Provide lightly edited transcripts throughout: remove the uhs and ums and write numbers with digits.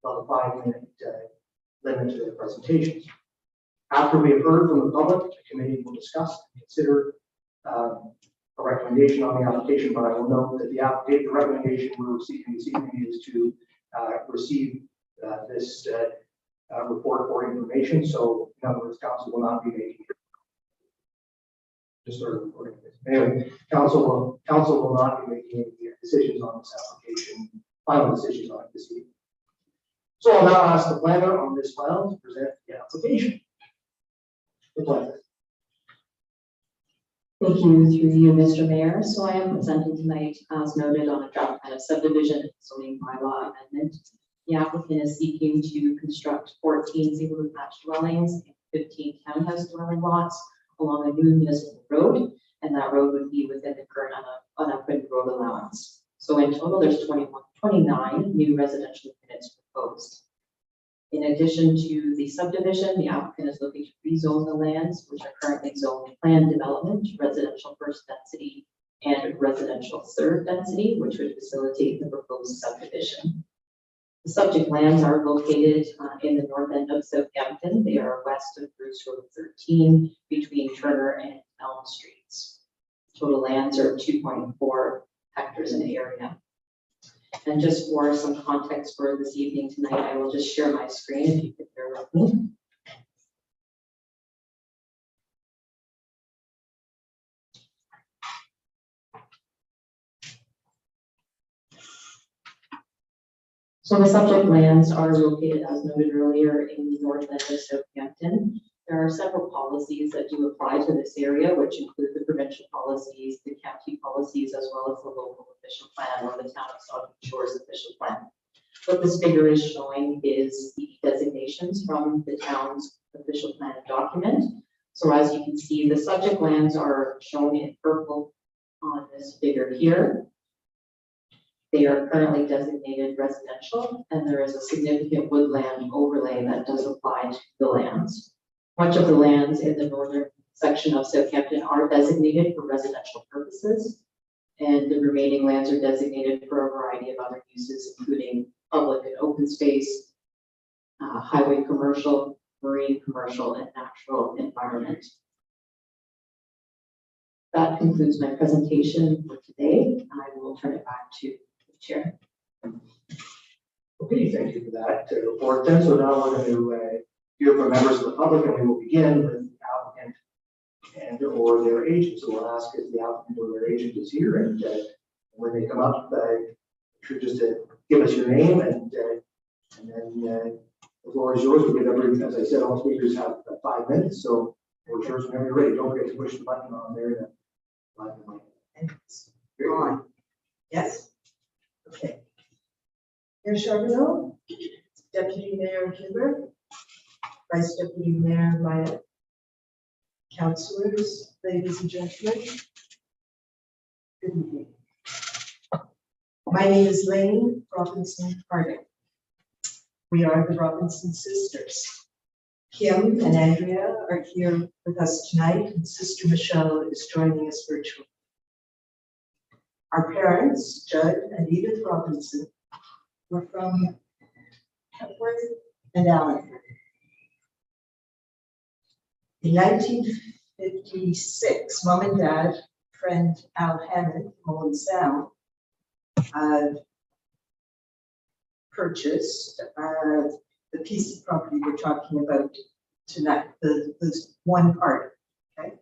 about a 5-minute limit to their presentations. After we have heard from the public, the committee will discuss and consider a recommendation on the application, but I will note that the recommendation we're receiving this evening is to receive this report for information. So, in other words, council will not be making just sort of recording this. Anyway, council will not be making any decisions on this application, final decisions on it this evening. So I'll now ask the planner on this file to present the application. The planner. Thank you, through you, Mr. Mayor. So I am presenting tonight, as noted, on a draft plan of subdivision zoning bylaw amendment. The applicant is seeking to construct 14 single-detached dwellings and 15 townhouse dwelling lots along a new municipal road, and that road would be within the current unupgraded road allowance. So in total, there's 29 new residential units proposed. In addition to the subdivision, the applicant is looking to rezone the lands, which are currently zoned planned development to residential first density and residential third density, which would facilitate the proposed subdivision. The subject lands are located in the north end of Southampton. They are west of Bruce Road 13 between Turner and Elm Streets. Total lands are 2.4 hectares in the area. And just for some context for this evening tonight, I will just share my screen if you could bear with me. So the subject lands are located, as noted earlier, in the north end of Southampton. There are several policies that do apply to this area, which include the provincial policies, the county policies, as well as the local official plan or the town of Saugeen Shores official plan. What this figure is showing is the designations from the town's official plan document. So as you can see, the subject lands are shown in purple on this figure here. They are currently designated residential, and there is a significant woodland overlay that does apply to the lands. Much of the lands in the northern section of Southampton are designated for residential purposes, and the remaining lands are designated for a variety of other uses, including public and open space, highway commercial, marine commercial, and natural environment. That concludes my presentation for today. I will turn it back to the chair. Okay, thank you for that report. Then, so now we're going to hear from members of the public, and we will begin with the applicant and or their agent. So we'll ask if the applicant or their agent is here, and when they come up, sure just to give us your name, and then the floor is yours. We'll give every, as I said, all speakers have 5 minutes, so we're sure whenever you're ready. Don't forget to push the button on there. And it's on. Yes? Okay. Mayor Charbonneau, Deputy Mayor Huber, Vice Deputy Mayor Myatt, councillors, ladies and gentlemen, good evening. My name is Lane Robinson Harding. We are the Robinson sisters. Kim and Andrea are here with us tonight, and Sister Michelle is joining us virtually. Our parents, Judd and Edith Robinson, were from Hepworth and Allenford. In 1956, Mom and Dad, friend Al Hammond, Mullen Sound, purchased the piece of property we're talking about tonight, this one part, okay?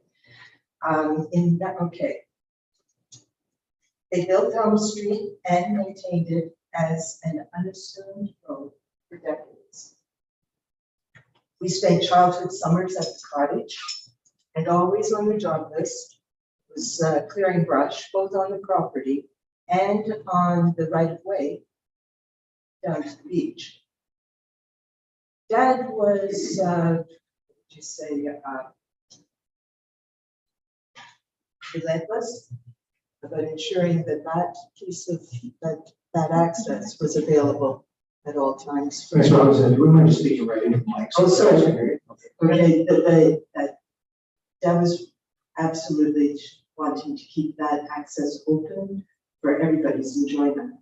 They built Elm Street and maintained it as an unassumed road for decades. We spent childhood summers at the cottage, and always on the job list was clearing brush, both on the property and on the right of way down to the beach. Dad was, relentless about ensuring that that piece of that access was available at all times. Ms. Robinson, do we mind just speaking right into the mic? Oh, sorry. Okay, that was absolutely wanting to keep that access open for everybody's enjoyment.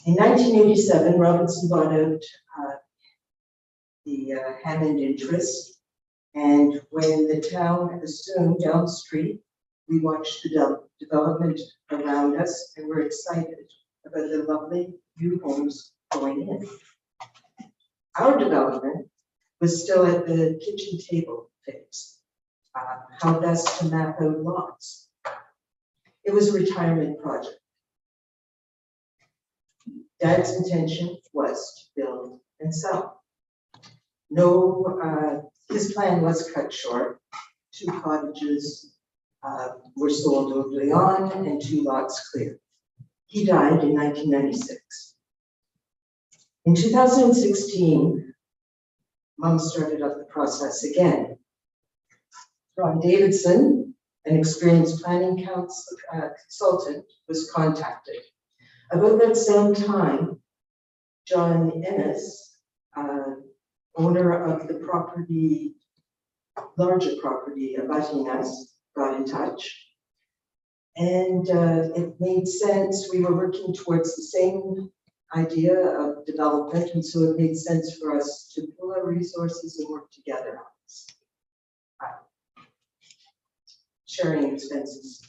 In 1987, Robinson bought out the Hammond interest, and when the town assumed Elm Street, we watched the development around us and were excited about the lovely new homes going in. Our development was still at the kitchen table phase, how best to map out lots. It was a retirement project. Dad's intention was to build and sell. No, his plan was cut short. 2 cottages were sold early on and 2 lots cleared. He died in 1996. In 2016, Mom started up the process again. Ron Davidson, an experienced planning consultant, was contacted. About that same time, John Ennis, owner of the property, larger property abutting us, got in touch. And it made sense. We were working towards the same idea of development, and so it made sense for us to pool our resources and work together on this. Sharing expenses.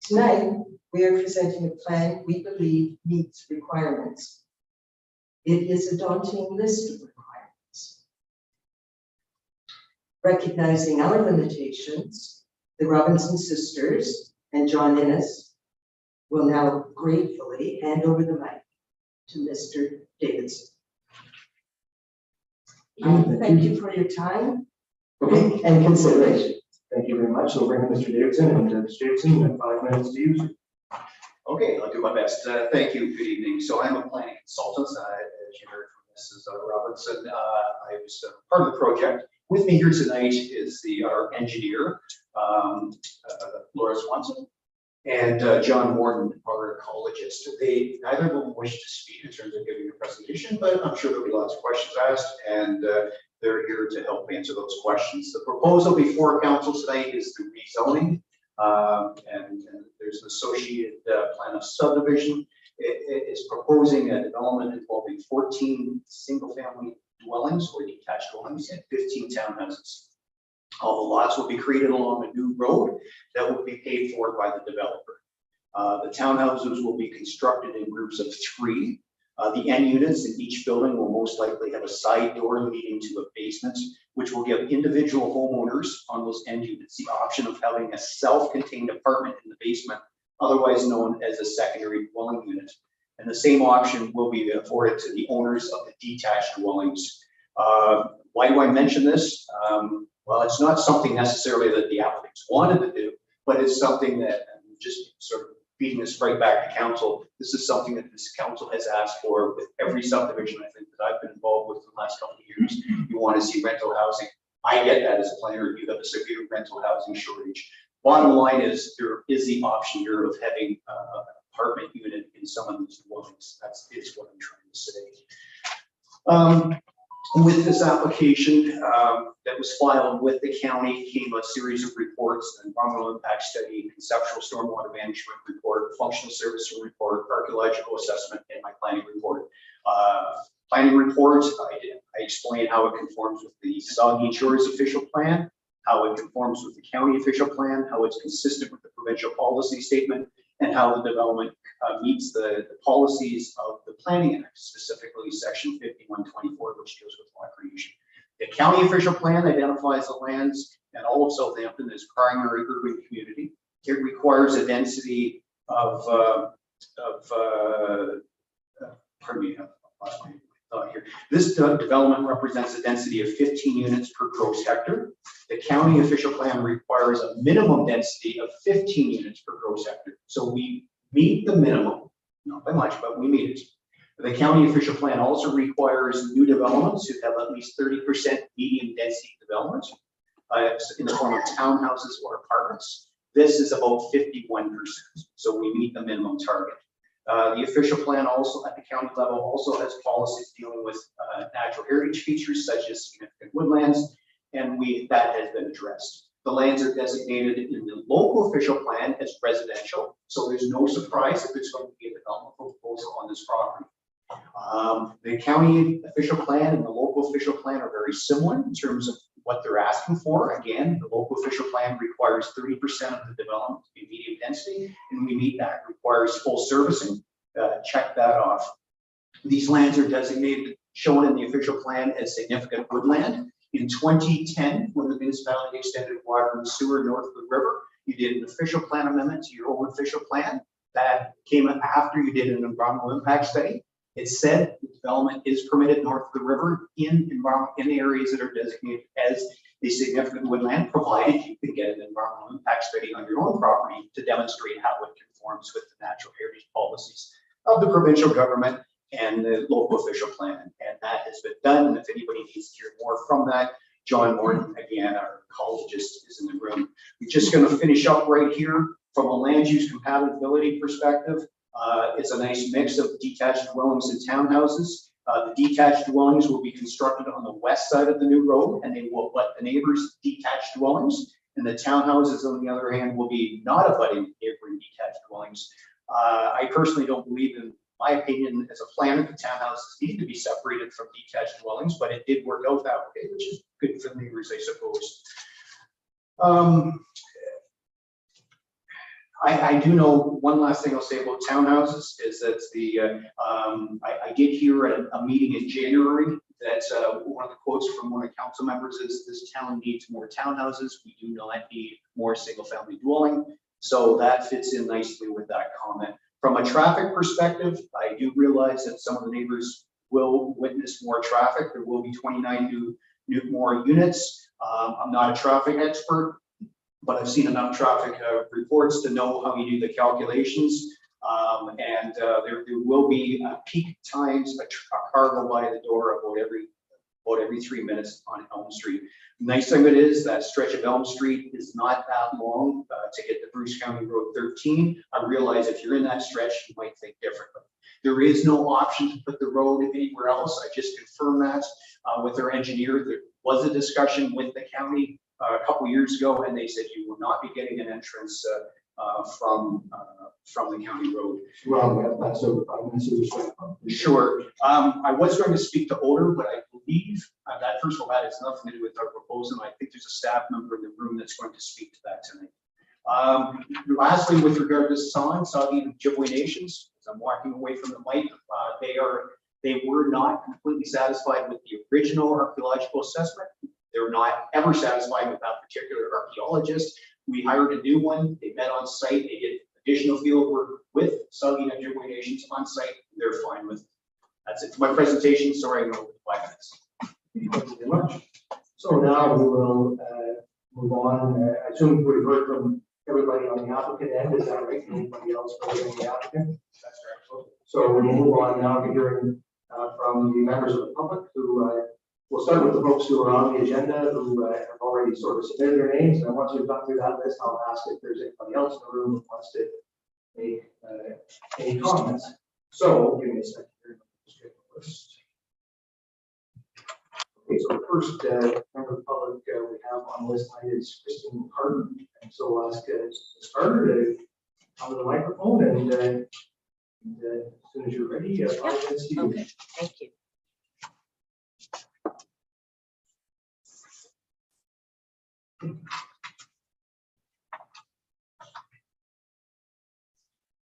Tonight, we are presenting a plan we believe meets requirements. It is a daunting list of requirements. Recognizing our limitations, the Robinson sisters and John Ennis will now gratefully hand over the mic to Mr. Davidson. Thank you for your time. Okay, and consideration. Thank you very much. So we'll bring in Mr. Davidson, and Mr. Davidson, you have 5 minutes to use it. Okay, I'll do my best. Thank you. Good evening. So I'm a planning consultant. As you heard from Mrs. Robertson, I was part of the project. With me here tonight is our engineer, Laura Swanson, and John Morton, our ecologist. Neither of them wish to speak in terms of giving a presentation, but I'm sure there'll be lots of questions asked, and they're here to help answer those questions. The proposal before council tonight is the rezoning, and there's an associated plan of subdivision. It is proposing a development involving 14 single-family dwellings or detached dwellings and 15 townhouses. All the lots will be created along a new road that will be paid for by the developer. The townhouses will be constructed in groups of 3. The end units in each building will most likely have a side door leading to a basement, which will give individual homeowners on those end units the option of having a self-contained apartment in the basement, otherwise known as a secondary dwelling unit. And the same option will be afforded to the owners of the detached dwellings. Why do I mention this? Well, it's not something necessarily that the applicants wanted to do, but it's something that, just sort of beating this right back to council, this is something that this council has asked for with every subdivision I think that I've been involved with in the last couple of years. You want to see rental housing. I get that as a planner. You have a severe rental housing shortage. Bottom line is there is the option here of having an apartment unit in some of these dwellings. That's what I'm trying to say. With this application that was filed with the county came a series of reports: an environmental impact study, conceptual stormwater management report, functional services report, archaeological assessment, and my planning report. Planning report, I explained how it conforms with the Saugeen Shores official plan, how it conforms with the county official plan, how it's consistent with the provincial policy statement, and how the development meets the policies of the Planning Act, specifically section 5124, which deals with lot creation. The county official plan identifies the lands and all of Southampton as primary urban community. It requires a density of, pardon me, I've lost my thought here. This development represents a density of 15 units per gross hectare. The county official plan requires a minimum density of 15 units per gross hectare. So we meet the minimum, not by much, but we meet it. The county official plan also requires new developments to have at least 30% medium density development in the form of townhouses or apartments. This is about 51%, so we meet the minimum target. The official plan also at the county level also has policies dealing with natural heritage features such as significant woodlands, and that has been addressed. The lands are designated in the local official plan as residential, so there's no surprise if there's going to be a development proposal built on this property. The county official plan and the local official plan are very similar in terms of what they're asking for. Again, the local official plan requires 30% of the development to be medium density, and we meet that. Requires full servicing. Check that off. These lands are designated, shown in the official plan as significant woodland. In 2010, when the municipality extended water and sewer north of the river, you did an official plan amendment to your own official plan. That came after you did an environmental impact study. It said the development is permitted north of the river in areas that are designated as a significant woodland, provided you can get an environmental impact study on your own property to demonstrate how it conforms with the natural heritage policies of the provincial government and the local official plan. And that has been done. And if anybody needs to hear more from that, John Morton, again, our ecologist, is in the room. We're just going to finish up right here from a land use compatibility perspective. It's a nice mix of detached dwellings and townhouses. The detached dwellings will be constructed on the west side of the new road, and they will let the neighbors detached dwellings. And the townhouses, on the other hand, will be not abutting neighboring detached dwellings. I personally don't believe, in my opinion, as a planner, the townhouses need to be separated from detached dwellings, but it did work out that way, which is good for the neighbors, I suppose. I do know one last thing I'll say about townhouses is that I did hear at a meeting in January that one of the quotes from one of the council members is this town needs more townhouses. We do not need more single family dwelling. So that fits in nicely with that comment. From a traffic perspective, I do realize that some of the neighbors will witness more traffic. There will be 29 more units. I'm not a traffic expert, but I've seen enough traffic reports to know how you do the calculations. There will be peak times a car go by the door about every 3 minutes on Elm Street. Nice thing of it is that stretch of Elm Street is not that long to get to Bruce County Road 13. I realize if you're in that stretch, you might think differently. There is no option to put the road anywhere else. I just confirmed that with their engineer. There was a discussion with the county a couple years ago, and they said you will not be getting an entrance from the county road. Well, that's over 5 minutes. Sure. I was going to speak to odor, but I believe that, first of all, that has nothing to do with our proposal. I think there's a staff member in the room that's going to speak to that tonight. Lastly, with regard to Saugeen Ojibwe Nations, as I'm walking away from the mic, they were not completely satisfied with the original archaeological assessment. They're not ever satisfied with that particular archaeologist. We hired a new one. They met on site. They did additional field work with Saugeen Ojibwe Nations on site. They're fine with it. That's it for my presentation. Sorry, I'm over 5 minutes. Thank you very much. So now we will move on. I assume we've heard from everybody on the applicant end. Is that right? Anybody else other than the applicant? That's correct. So we'll move on now to hearing from the members of the public who we'll start with the folks who are on the agenda who have already sort of submitted their names. And once we've got through that list, I'll ask if there's anybody else in the room who wants to make any comments. So give me a second here. Just get the list. Okay, so the first member of the public we have on the list tonight is Christine Carter. And so I'll ask Ms. Carter to come to the microphone and as soon as you're ready, 5 minutes to you. Okay, thank you.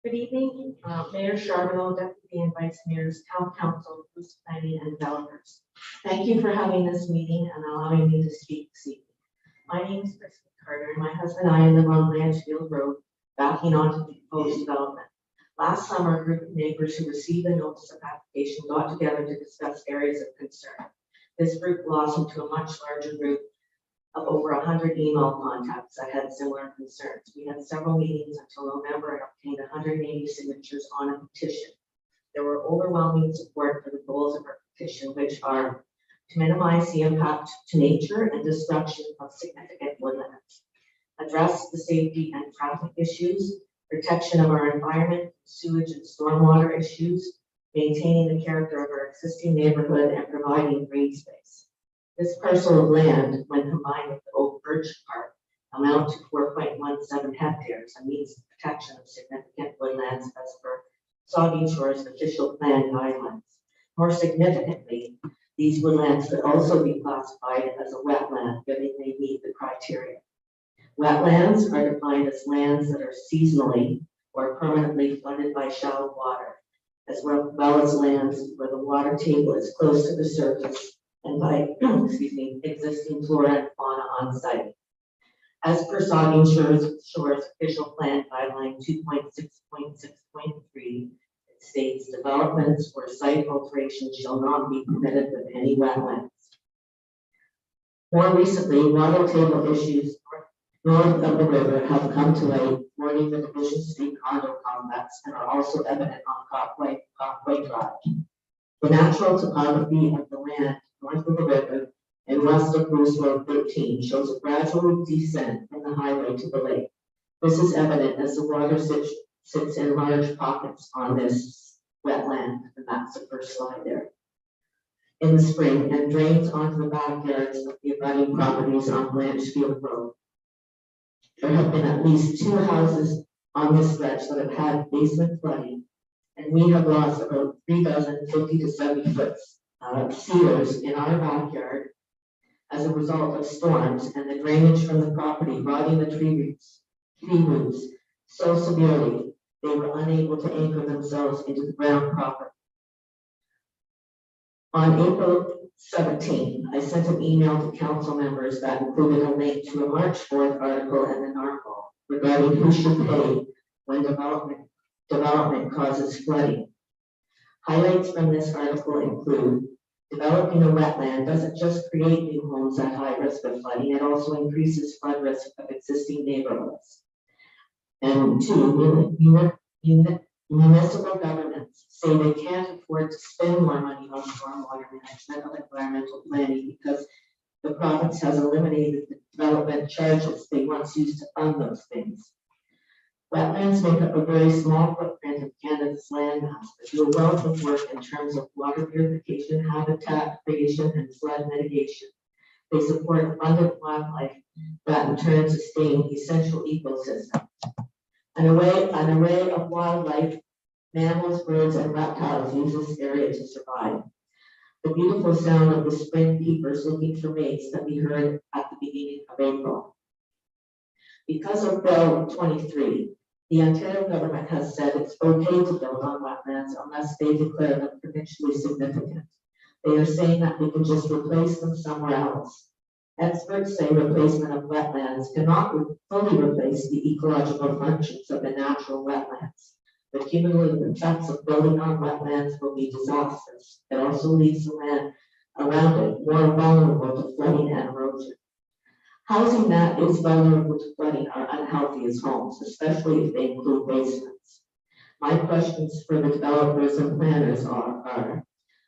Good evening, Mayor Charbonneau, Deputy and Vice Mayors, Town Council, Bruce Planning and Developers. Thank you for having this meeting and allowing me to speak this evening. My name is Christine Carter and my husband and I live on Blanchfield Road, backing onto the proposed development. Last summer, a group of neighbors who received a notice of application got together to discuss areas of concern. This group blossomed to a much larger group of over 100 email contacts that had similar concerns. We had several meetings until November and obtained 180 signatures on a petition. There were overwhelming support for the goals of our petition, which are to minimize the impact to nature and destruction of significant woodlands, address the safety and traffic issues, protection of our environment, sewage and stormwater issues, maintaining the character of our existing neighborhood and providing green space. This parcel of land, when combined with the Oak Birch Park, amount to 4.17 hectares and meets the protection of significant woodlands as per Saugeen Shore's official plan guidelines. More significantly, these woodlands could also be classified as a wetland where they may meet the criteria. Wetlands are defined as lands that are seasonally or permanently flooded by shallow water, as well as lands where the water table is close to the surface and by existing flora and fauna on site. As per Saugeen Shore's official plan guideline 2.6.6.3, it states developments or site alteration shall not be permitted with any wetlands. More recently, water table issues north of the river have come to light, warning the Division Street condo complex and are also evident on Copway Drive. The natural topography of the land north of the river and west of Bruce Road 13 shows a gradual descent from the highway to the lake. This is evident as the water sits in large pockets on this wetland, and that's the first slide there, in the spring, and drains onto the backyards of the abutting properties on Blanchfield Road. There have been at least 2 houses on this stretch that have had basement flooding, and we have lost about 3 dozen 50 to 70 foot cedars in our backyard as a result of storms and the drainage from the property rotting the tree roots so severely they were unable to anchor themselves into the ground proper. On April 17, I sent an email to council members that included a link to a March 4th article in the Narwhal regarding who should pay when development causes flooding. Highlights from this article include developing a wetland doesn't just create new homes at high risk of flooding, it also increases flood risk of existing neighborhoods. And 2, municipal governments say they can't afford to spend more money on stormwater management or environmental planning because the province has eliminated the development charges they once used to fund those things. Wetlands make up a very small footprint of Canada's landmass, but do a wealth of work in terms of water purification, habitat creation, and flood mitigation. They support abundant wildlife that in turn sustain essential ecosystems. An array of wildlife, mammals, birds, and reptiles use this area to survive. The beautiful sound of the spring peepers looking for mates that we heard at the beginning of April. Because of Bill 23, the Ontario government has said it's okay to build on wetlands unless they declare them provincially significant. They are saying that we can just replace them somewhere else. Experts say replacement of wetlands cannot fully replace the ecological functions of the natural wetlands. The cumulative effects of building on wetlands will be disastrous. It also leaves the land around it more vulnerable to flooding and erosion. Housing that is vulnerable to flooding are unhealthy as homes, especially if they include basements. My questions for the developers and planners are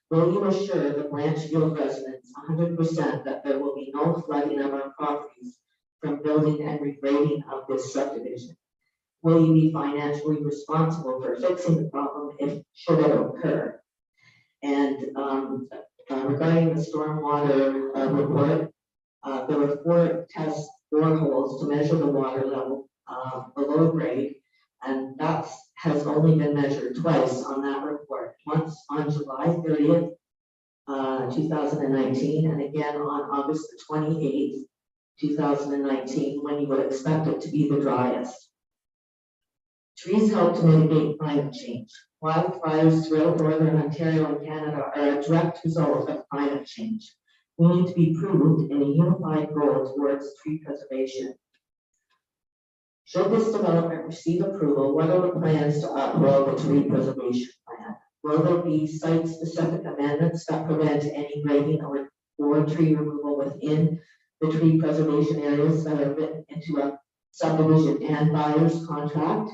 will you assure the Blanchfield residents 100% that there will be no flooding of our properties from building and regrading of this subdivision? Will you be financially responsible for fixing the problem if should it occur? And regarding the stormwater report, there were 4 test boreholes to measure the water level below grade, and that has only been measured twice on that report. Once on July 30th, 2019, and again on August 28th, 2019, when you would expect it to be the driest. Trees help to mitigate climate change. Wildfires throughout northern Ontario and Canada are a direct result of climate change. We need to be prudent in a unified goal towards tree preservation. Should this development receive approval, what are the plans to uphold the tree preservation plan? Will there be site-specific amendments that prevent any grading or tree removal within the tree preservation areas that are written into a subdivision and buyer's contract?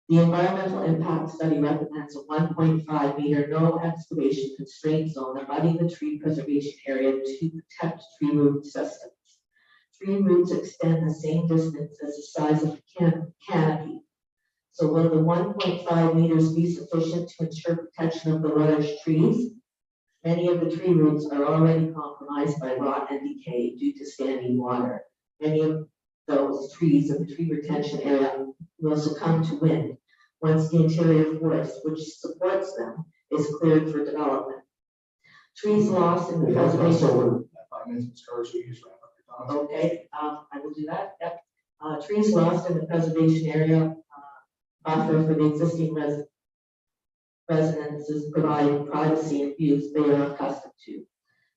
The environmental impact study recommends a 1.5 meter no excavation constraint zone abutting the tree preservation area to protect tree root systems. Tree roots extend the same distance as the size of the canopy. So will the 1.5 meters be sufficient to ensure protection of the large trees? Many of the tree roots are already compromised by rot and decay due to standing water. Many of those trees in the tree retention area will succumb to wind. once the interior forest, which supports them, is cleared for development. Trees lost in the preservation. So, 5 minutes, Mr. so you just wrap up your comments. Okay, I will do that, yep. Trees lost in the preservation area, buffer for the existing residences provide privacy and views they are accustomed to.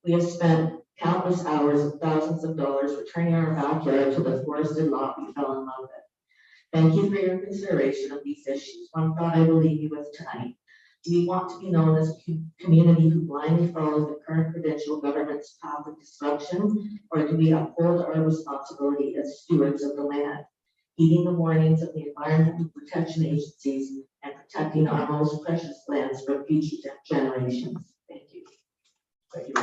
We have spent countless hours and thousands of dollars returning our backyard to the forested lot we fell in love with. Thank you for your consideration of these issues. One thought I will leave you with tonight. Do we want to be known as a community who blindly follows the current provincial government's path of destruction, or do we uphold our responsibility as stewards of the land, heeding the warnings of the environmental protection agencies and protecting our most precious lands for future generations? Thank you. Thank you.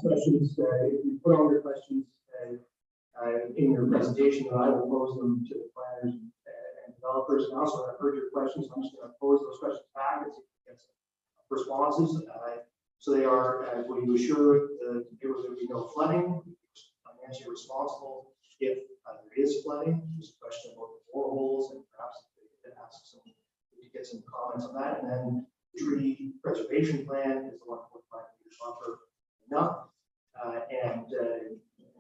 Questions, if you put all your questions in your presentation, I will pose them to the planners and developers. And also, I've heard your questions. I'm just going to pose those questions back and see if we get some responses. So they are, will you assure that there will be no flooding? Financially responsible if there is flooding. There's a question about the boreholes and perhaps they could ask some, we could get some comments on that. And then the tree preservation plan is the 1.5 meter buffer enough. And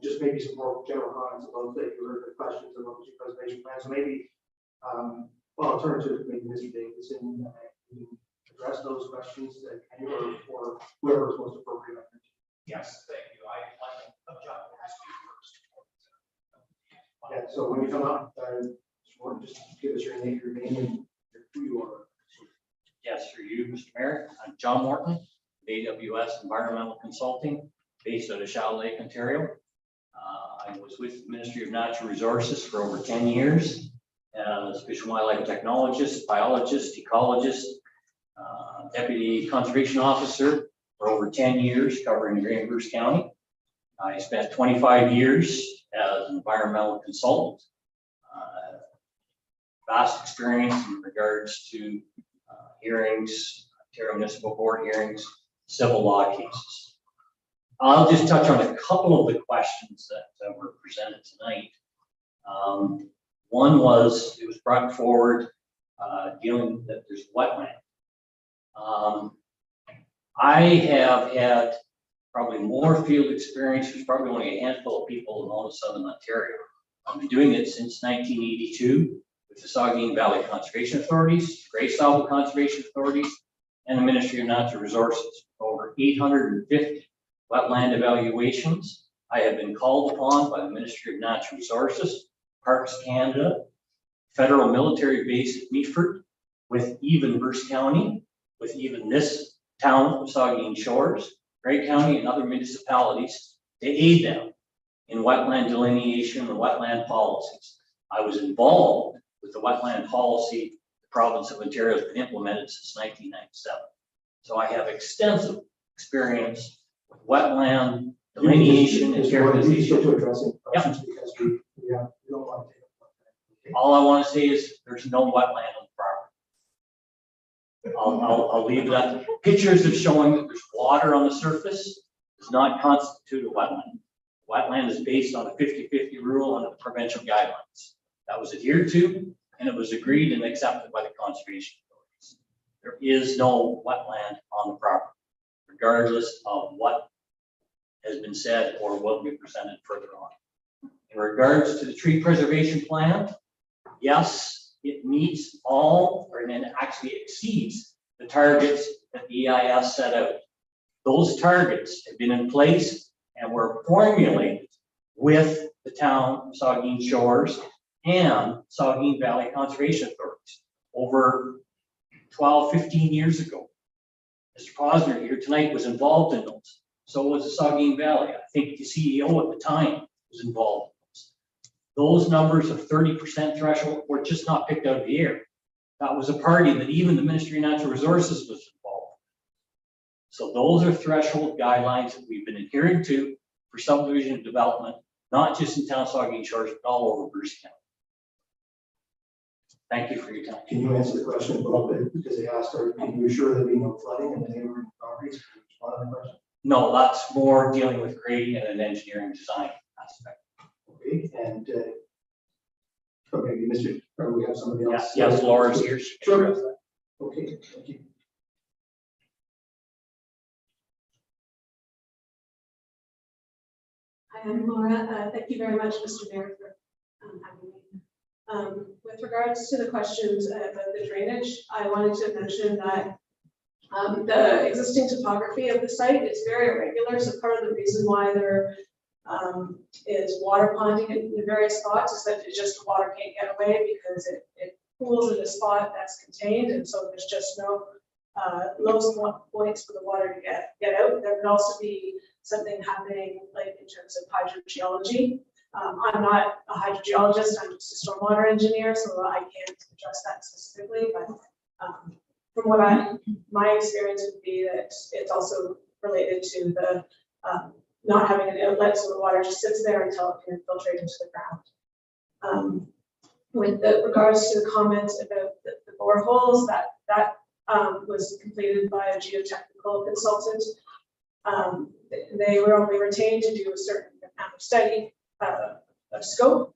just maybe some more general comments about the questions about the tree preservation plan. So maybe, well, I'll turn to maybe Mr. Davidson. Address those questions can you or whoever is most appropriate. Yes, thank you. I'm John. Yeah, so when you come up, just give us your name and who you are. Yes, through you, Mr. Mayor. I'm John Morton, AWS Environmental Consulting, based out of Shaw Lake, Ontario. I was with the Ministry of Natural Resources for over 10 years as Fish and Wildlife Technologist, Biologist, Ecologist, Deputy Conservation Officer for over 10 years, covering Grey and Bruce County. I spent 25 years as an environmental consultant. Vast experience in regards to hearings, Ontario Municipal Board hearings, civil law cases. I'll just touch on a couple of the questions that were presented tonight. One was, it was brought forward dealing that there's wetland. I have had probably more field experience. There's probably only a handful of people in all of Southern Ontario. I've been doing it since 1982 with the Saugeen Valley Conservation Authorities, Grey Stable Conservation Authorities, and the Ministry of Natural Resources. Over 850 wetland evaluations. I have been called upon by the Ministry of Natural Resources, Parks Canada, federal military base at Meaford, with even Bruce County, with even this town of Saugeen Shores, Grey County, and other municipalities to aid them in wetland delineation and wetland policies. I was involved with the wetland policy the province of Ontario has been implemented since 1997. So I have extensive experience with wetland delineation and characterization. To addressing questions because we don't want to take up okay? All I want to say is there's no wetland on the property. I'll leave that. Pictures of showing that there's water on the surface does not constitute a wetland. Wetland is based on a 50-50 rule under the provincial guidelines. That was adhered to, and it was agreed and accepted by the conservation authorities. There is no wetland on the property, regardless of what has been said or will be presented further on. In regards to the tree preservation plan, yes, it meets all, or then actually exceeds the targets that the EIS set out. Those targets have been in place and were formulated with the town of Saugeen Shores and Saugeen Valley Conservation Authorities over 12, 15 years ago. Mr. Posner here tonight was involved in those. So was the Saugeen Valley. I think the CEO at the time was involved in those. Those numbers of 30% threshold were just not picked out of the air. That was a party that even the Ministry of Natural Resources was involved. So those are threshold guidelines that we've been adhering to for subdivision development, not just in town Saugeen Shores, but all over Bruce County. Thank you for your time. Can you answer the question a little bit? Because they asked, can you assure there be no flooding in the neighboring properties? Respond to the question. No, that's more dealing with grading and an engineering design aspect. Okay, and or maybe Mr. Or we have somebody else. Yes, Laura's here. She can Sure. address that. Okay, thank you. Hi, I'm Laura. Thank you very much, Mr. Mayor, for having me. With regards to the questions about the drainage, I wanted to mention that the existing topography of the site is very irregular. So part of the reason why there is water ponding in various spots is that it just water can't get away because it pools in a spot that's contained, and so there's just no low points for the water to get out. There could also be something happening like in terms of hydrogeology. I'm not a hydrogeologist, I'm just a stormwater engineer, so I can't address that specifically, but from what my experience would be that it's also related to the not having an outlet, so the water just sits there until it can infiltrate into the ground. With regards to the comments about the boreholes, that was completed by a geotechnical consultant. They were only retained to do a certain amount of study of scope.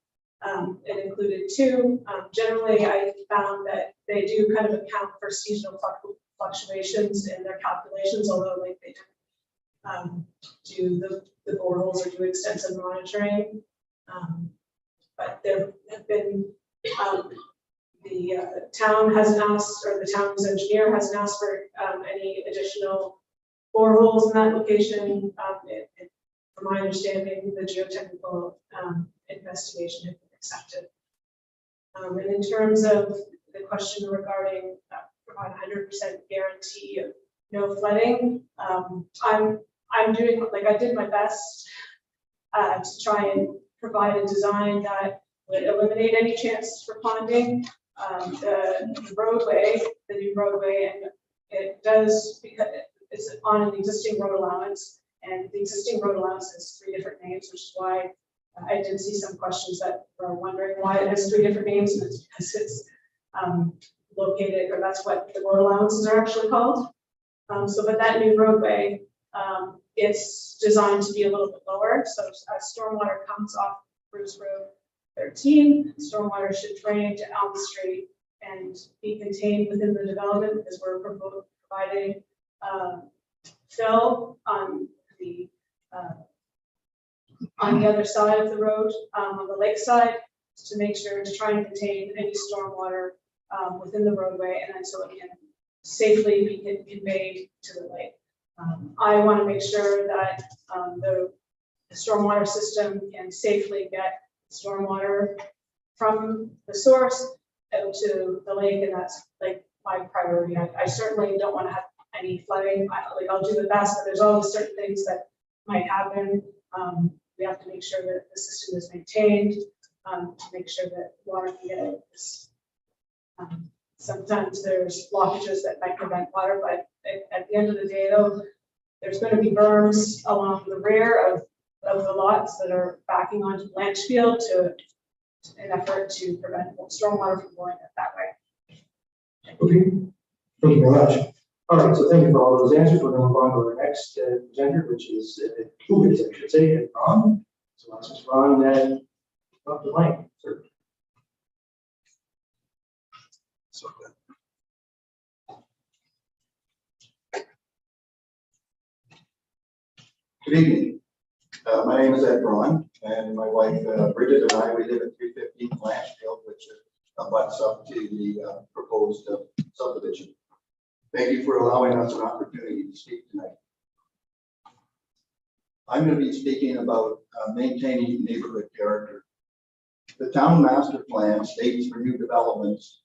It included two. Generally, I found that they do kind of account for seasonal fluctuations in their calculations, although like they don't do the boreholes or do extensive monitoring. But there have been the town hasn't asked, or the town's engineer hasn't asked for any additional boreholes in that location. From my understanding, the geotechnical investigation had been accepted. And in terms of the question regarding provide 100% guarantee of no flooding, I'm doing, like I did my best to try and provide a design that would eliminate any chances for ponding. The roadway, the new roadway, and it does, because it's on an existing road allowance, and the existing road allowance has 3 different names, which is why I did see some questions that were wondering why it has 3 different names, and it's because it's located, or that's what the road allowances are actually called. But that new roadway, it's designed to be a little bit lower, so as stormwater comes off Bruce Road 13, stormwater should drain to Elm Street and be contained within the development, because we're providing fill on the other side of the road, on the lake side, to make sure to try and contain any stormwater within the roadway, and then so it can safely be conveyed to the lake. I want to make sure that the stormwater system can safely get stormwater from the source out to the lake, and that's like my priority. I certainly don't want to have any flooding. I'll do the best, but there's always certain things that might happen. We have to make sure that the system is maintained to make sure that water can get out. Sometimes there's blockages that might prevent water, but at the end of the day, though, there's going to be berms along the rear of the lots that are backing onto Blanchfield to an effort to prevent stormwater from going that way. Okay, thank you very much. All right, so thank you for all those answers. We're going to move on to our next presenter, which is who is, I should say, Ron. So let's just Ron up the line, sir. So good evening. My name is Ed Braun, and my wife Bridget and I, we live at 315 Blanchfield, which abuts up to the proposed subdivision. Thank you for allowing us an opportunity to speak tonight. I'm going to be speaking about maintaining neighborhood character. The town master plan states for new developments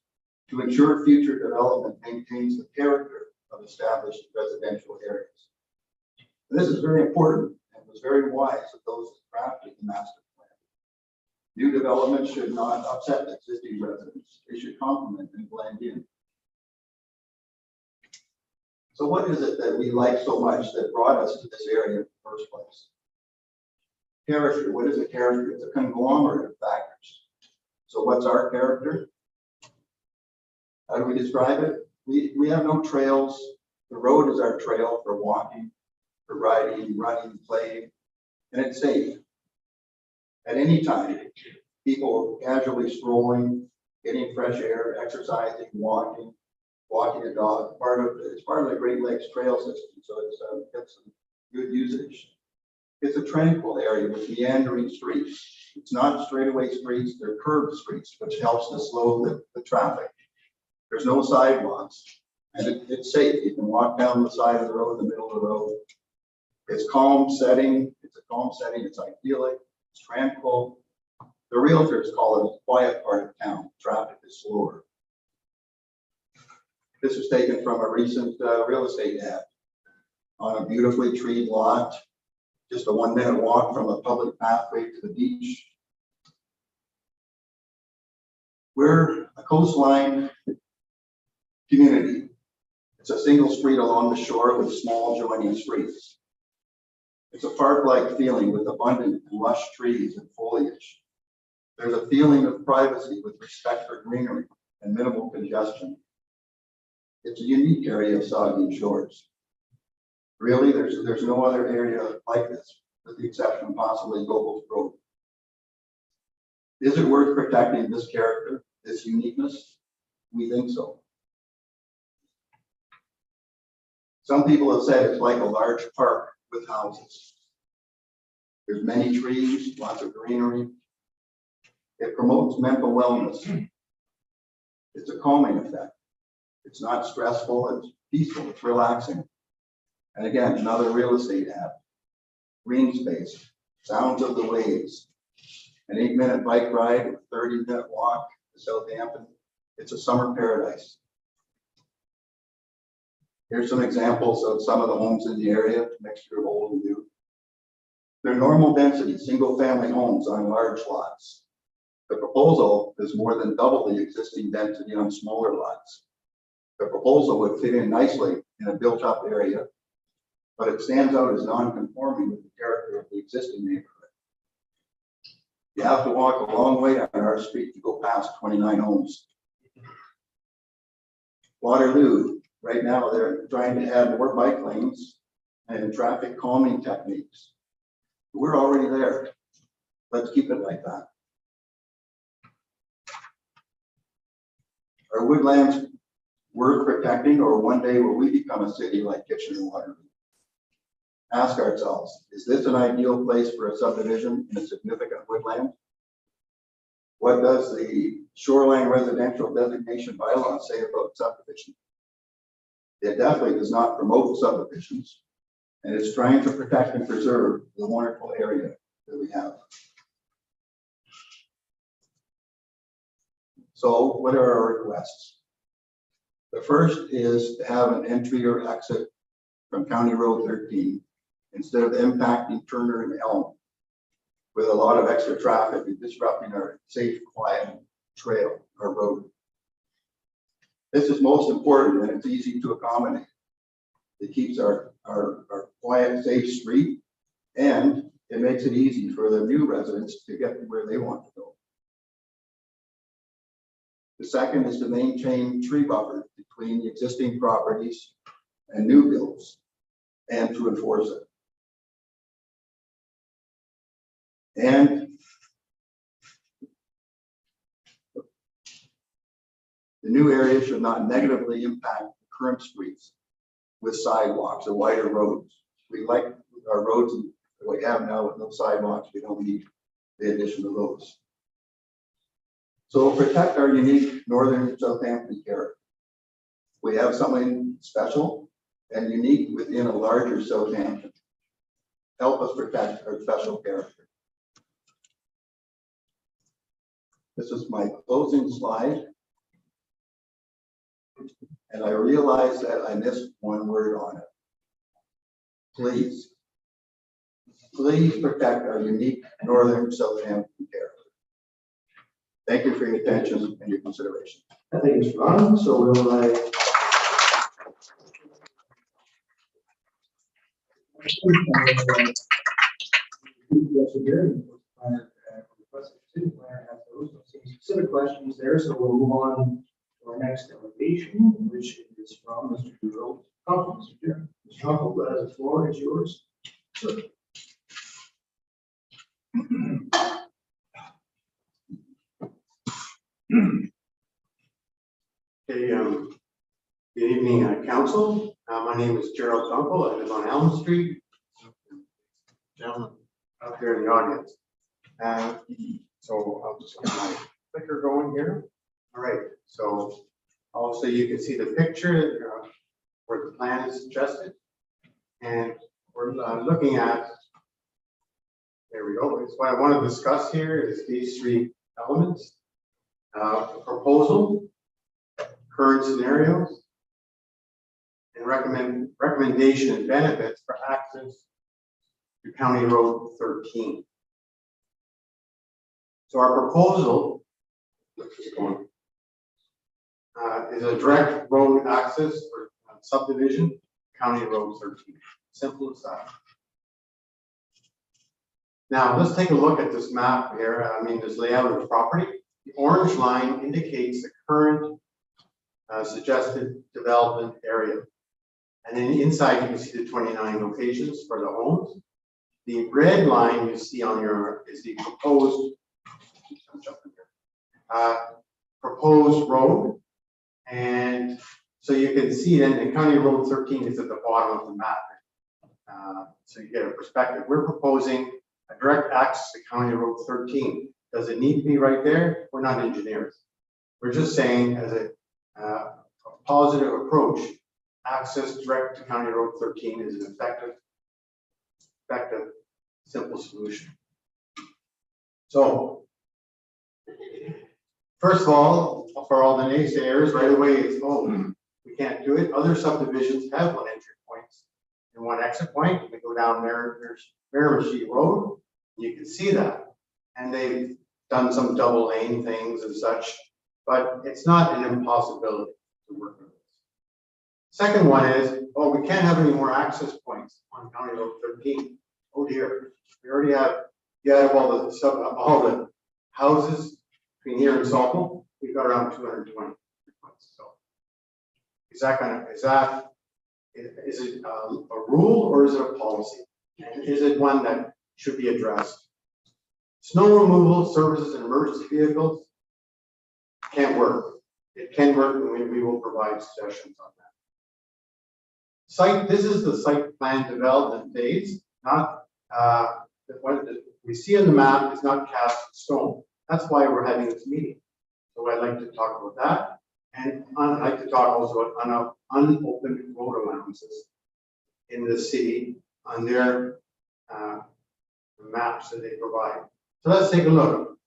to ensure future development maintains the character of established residential areas. And this is very important and was very wise of those who crafted the master plan. New development should not upset existing residents. They should complement and blend in. So what is it that we like so much that brought us to this area in the first place? Character. What is a character? It's a conglomerate of factors. So what's our character? How do we describe it? We have no trails. The road is our trail for walking, for riding, running, playing, and it's safe. At any time, people casually strolling, getting fresh air, exercising, walking a dog, it's part of the Great Lakes Trail System, so it's some good usage. It's a tranquil area with meandering streets. It's not straightaway streets, they're curved streets, which helps to slow the traffic. There's no sidewalks, and it's safe. You can walk down the side of the road, the middle of the road. It's calm setting, it's idyllic, it's tranquil. The realtors call it a quiet part of town. Traffic is slower. This was taken from a recent real estate ad on a beautifully treed lot, just a 1-minute walk from a public pathway to the beach. We're a coastline community. It's a single street along the shore with small joining streets. It's a park-like feeling with abundant and lush trees and foliage. There's a feeling of privacy with respect for greenery and minimal congestion. It's a unique area of Saugeen Shores. Really, there's no other area like this, with the exception of possibly Gobles Road. Is it worth protecting this character, this uniqueness? We think so. Some people have said it's like a large park with houses. There's many trees, lots of greenery. It promotes mental wellness. It's a calming effect. It's not stressful, it's peaceful, it's relaxing. And again, another real estate ad. Green space, sounds of the waves, an 8-minute bike ride, a 30-minute walk to Southampton. It's a summer paradise. Here's some examples of some of the homes in the area, mixture of old and new. They're normal density, single-family homes on large lots. The proposal is more than double the existing density on smaller lots. The proposal would fit in nicely in a built-up area, but it stands out as non-conforming with the character of the existing neighborhood. You have to walk a long way on our street to go past 29 homes. Waterloo, right now they're trying to add more bike lanes and traffic calming techniques. We're already there. Let's keep it like that. Are woodlands worth protecting, or one day will we become a city like Kitchener and Waterloo? Ask ourselves, is this an ideal place for a subdivision in a significant woodland? What does the shoreline residential designation bylaw say about subdivision? It definitely does not promote subdivisions, and it's trying to protect and preserve the wonderful area that we have. So what are our requests? The first is to have an entry or exit from County Road 13 instead of impacting Turner and Elm with a lot of extra traffic and disrupting our safe, quiet trail or road. This is most important, and it's easy to accommodate. It keeps our quiet, safe street, and it makes it easy for the new residents to get to where they want to go. The second is to maintain tree buffer between the existing properties and new builds, and to enforce it. And the new area should not negatively impact the current streets with sidewalks or wider roads. We like our roads that we have now with no sidewalks. We don't need the addition of those. So protect our unique northern Southampton character. We have something special and unique within a larger Southampton. Help us protect our special character. This is my closing slide. And I realize that I missed one word on it. Please. Please protect our unique northern Southampton character. Thank you for your attention and your consideration. I think it's Ron, so we'll specific questions there, so we'll move on to our next delegation, which is from Mr. Duro. Mr. Chairman. The floor is yours. Okay, good evening, council. My name is Gerald Dunkel. I live on Elm Street. Gentlemen up here in the audience. So I'll just get my clicker going here. All right, so also you can see the picture where the plan is suggested. And we're looking at, there we go. So what I want to discuss here is these three elements. Proposal, current scenarios, and recommendation and benefits for access to County Road 13. So our proposal is a direct road access for subdivision, County Road 13. Simple as that. Now let's take a look at this map here. I mean, this layout of the property. The orange line indicates the current suggested development area. And then inside you can see the 29 locations for the homes. The red line you see on your is the proposed, I'm jumping here, proposed road. And so you can see then the County Road 13 is at the bottom of the map. So you get a perspective. We're proposing a direct access to County Road 13. Does it need to be right there? We're not engineers. We're just saying as a positive approach, access direct to County Road 13 is an effective, simple solution. So, first of all, for all the naysayers, right away it's, oh, we can't do it. Other subdivisions have one entry points and one exit point. We go down there, there's Miramichi Road. You can see that. And they've done some double lane things and such, but it's not an impossibility to work with this. Second one is, oh, we can't have any more access points on County Road 13. Oh dear, we already have, you have all the houses between here and Saugeen, we've got around 220 points. So is it a rule or is it a policy? And is it one that should be addressed? Snow removal services and emergency vehicles can't work. It can work, and we will provide suggestions on that. Site, this is the site plan development phase, not what we see on the map is not cast in stone. That's why we're having this meeting. So I'd like to talk about that. And I'd like to talk also about unopened road allowances in the city on their maps that they provide. So let's take a look.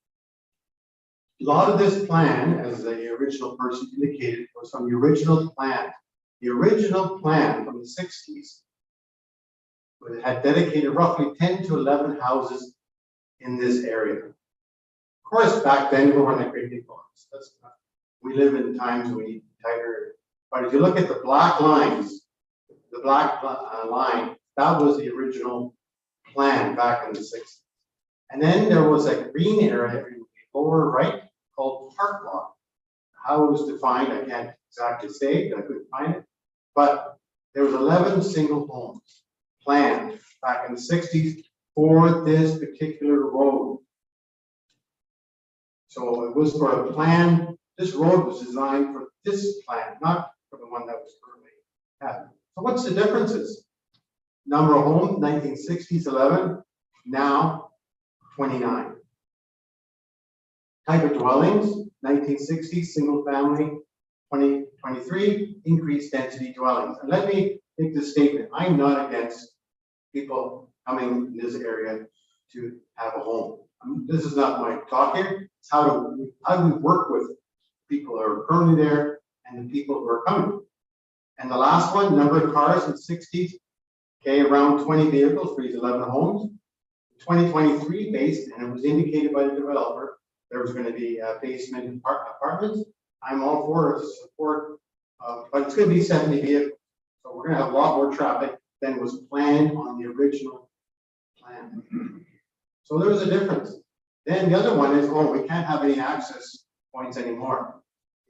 A lot of this plan, as the original person indicated, was from the original plan. The original plan from the 60s had dedicated roughly 10 to 11 houses in this area. Of course, back then we weren't like great big farms. We live in times when we need tighter. But if you look at the black lines, the black line, that was the original plan back in the 60s. And then there was a green area in the lower right called park lot. How it was defined, I can't exactly say, I couldn't find it. But there was 11 single homes planned back in the 60s for this particular road. So it was for a plan, this road was designed for this plan, not for the one that was currently had. So what's the differences? Number of homes, 1960s 11, now 29. Type of dwellings, 1960s single family, 2023 increased density dwellings. And let me make this statement, I'm not against people coming in this area to have a home. This is not my talk here. It's how do we work with people who are currently there and the people who are coming. And the last one, number of cars in the 60s, okay, around 20 vehicles for these 11 homes. 2023 based, and it was indicated by the developer, there was going to be basement apartments. I'm all for it, support, but it's going to be 70 vehicles. So we're going to have a lot more traffic than was planned on the original plan. So there's a difference. Then the other one is, oh, we can't have any access points anymore.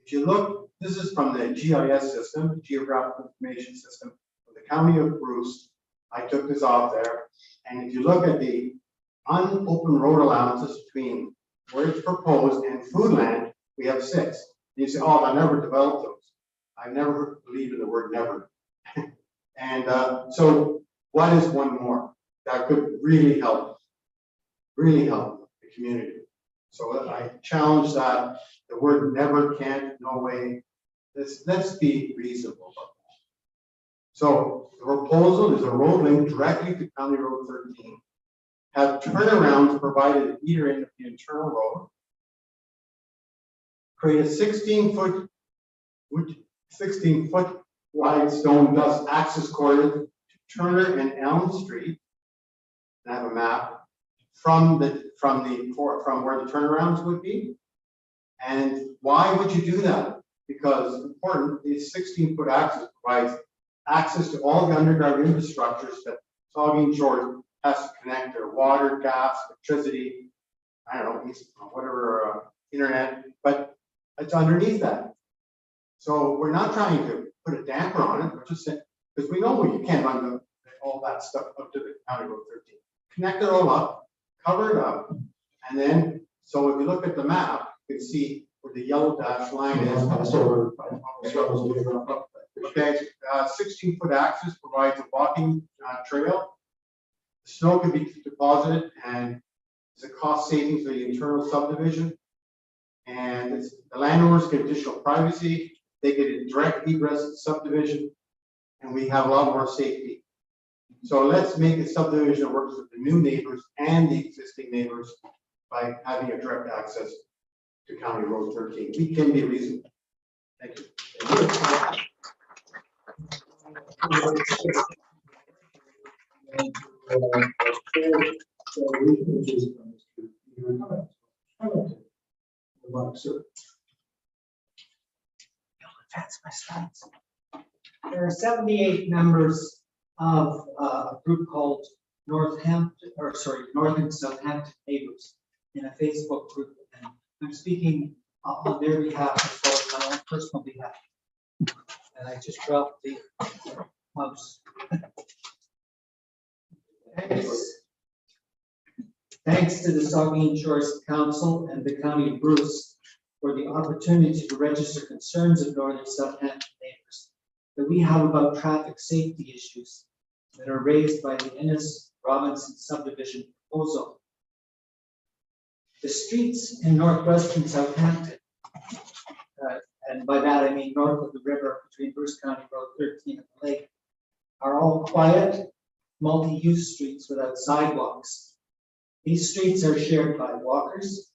If you look, this is from the GIS system, Geographic Information System of the county of Bruce. I took this off there, and if you look at the unopened road allowances between where it's proposed and food land, we have 6. You say, oh, I never developed those. I never believe in the word never. And so what is one more that could really help the community? So I challenge that. The word never, can't, no way. Let's be reasonable about that. So the proposal is a road link directly to County Road 13. Have turnarounds provided at either end of the internal road. Create a 16-foot wide stone dust access corridor to Turner and Elm Street. I have a map from where the turnarounds would be. And why would you do that? Because important, this 16-foot access provides access to all the underground infrastructures that Saugeen Shores has to connect their water, gas, electricity, I don't know, whatever, internet, but it's underneath that. So we're not trying to put a damper on it, we're just saying, because we know you can't run all that stuff up to the County Road 13. Connect it all up, cover it up, and then, so if you look at the map, you can see where the yellow dash line is. Okay, 16-foot access provides a walking trail. The snow can be deposited and it's a cost savings for the internal subdivision. And the landowners get additional privacy. They get a direct egress to the subdivision, and we have a lot more safety. So let's make a subdivision that works with the new neighbors and the existing neighbors by having a direct access to County Road 13. We can be reasonable. Thank you. That's my slides. There are 78 members of a group called Northern and Southampton Neighbors in a Facebook group, and I'm speaking on their behalf as well as my own personal behalf. And I just dropped the mouse. Thanks to the Saugeen Shores Council and the County of Bruce for the opportunity to register concerns of Northern Southampton neighbors that we have about traffic safety issues that are raised by the Innes Robinson subdivision proposal. The streets in northwestern Southampton, and by that I mean north of the river between Bruce County Road 13 and the lake, are all quiet, multi-use streets without sidewalks. These streets are shared by walkers,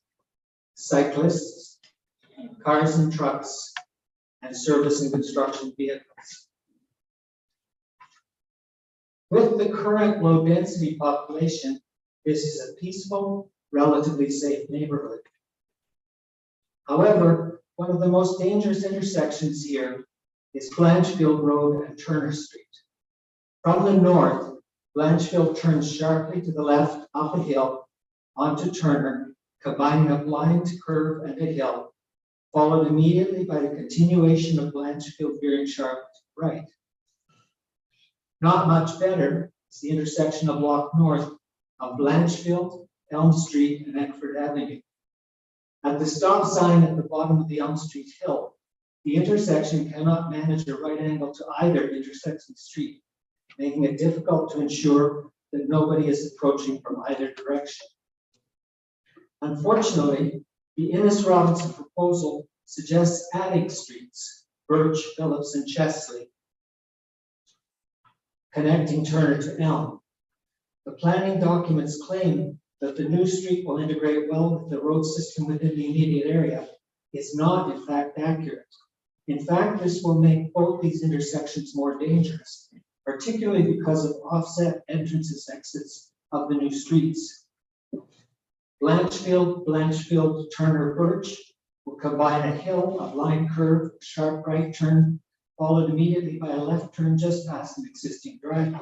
cyclists, cars and trucks, and service and construction vehicles. With the current low density population, this is a peaceful, relatively safe neighborhood. However, one of the most dangerous intersections here is Blanchfield Road and Turner Street. From the north, Blanchfield turns sharply to the left up a hill onto Turner, combining a blind curve and a hill, followed immediately by the continuation of Blanchfield veering sharp to the right. Not much better is the intersection of Walk North of Blanchfield, Elm Street, and Eckford Avenue. At the stop sign at the bottom of the Elm Street hill, the intersection cannot manage a right angle to either intersecting street, making it difficult to ensure that nobody is approaching from either direction. Unfortunately, the Innes Robinson proposal suggests adding streets, Birch, Phillips, and Chesley, connecting Turner to Elm. The planning documents claim that the new street will integrate well with the road system within the immediate area. It's not, in fact, accurate. In fact, this will make both these intersections more dangerous, particularly because of offset entrances and exits of the new streets. Blanchfield, Turner, Birch will combine a hill, a blind curve, a sharp right turn, followed immediately by a left turn just past an existing driveway.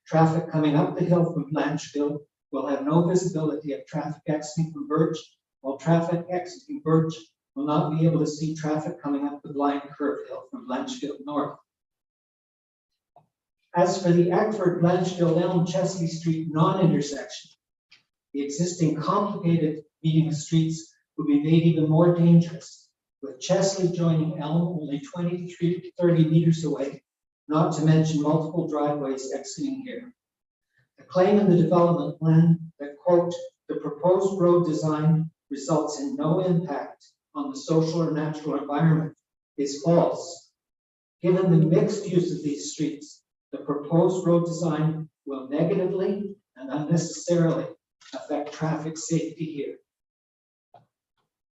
Traffic coming up the hill from Blanchfield will have no visibility of traffic exiting from Birch, while traffic exiting Birch will not be able to see traffic coming up the blind curve hill from Blanchfield North. As for the Eckford, Blanchfield, Elm, Chesley Street non-intersection, the existing complicated meeting of streets would be made even more dangerous, with Chesley joining Elm only 23 to 30 meters away, not to mention multiple driveways exiting here. The claim in the development plan that, quote, the proposed road design results in no impact on the social or natural environment is false. Given the mixed use of these streets, the proposed road design will negatively and unnecessarily affect traffic safety here.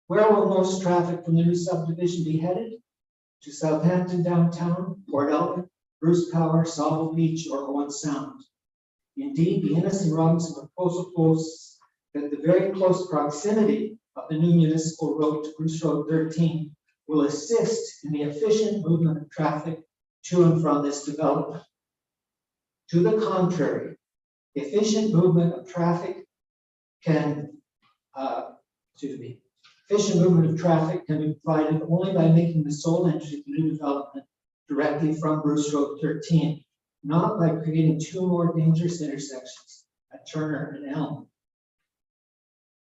Where will most traffic from the new subdivision be headed? To Southampton downtown, Port Albert, Bruce Power, Sauble Beach, or Owen Sound. Indeed, the Innes and Robinson proposal boasts that the very close proximity of the new municipal road to Bruce Road 13 will assist in the efficient movement of traffic to and from this development. To the contrary, efficient movement of traffic can be provided only by making the sole entry to the new development directly from Bruce Road 13, not by creating two more dangerous intersections at Turner and Elm.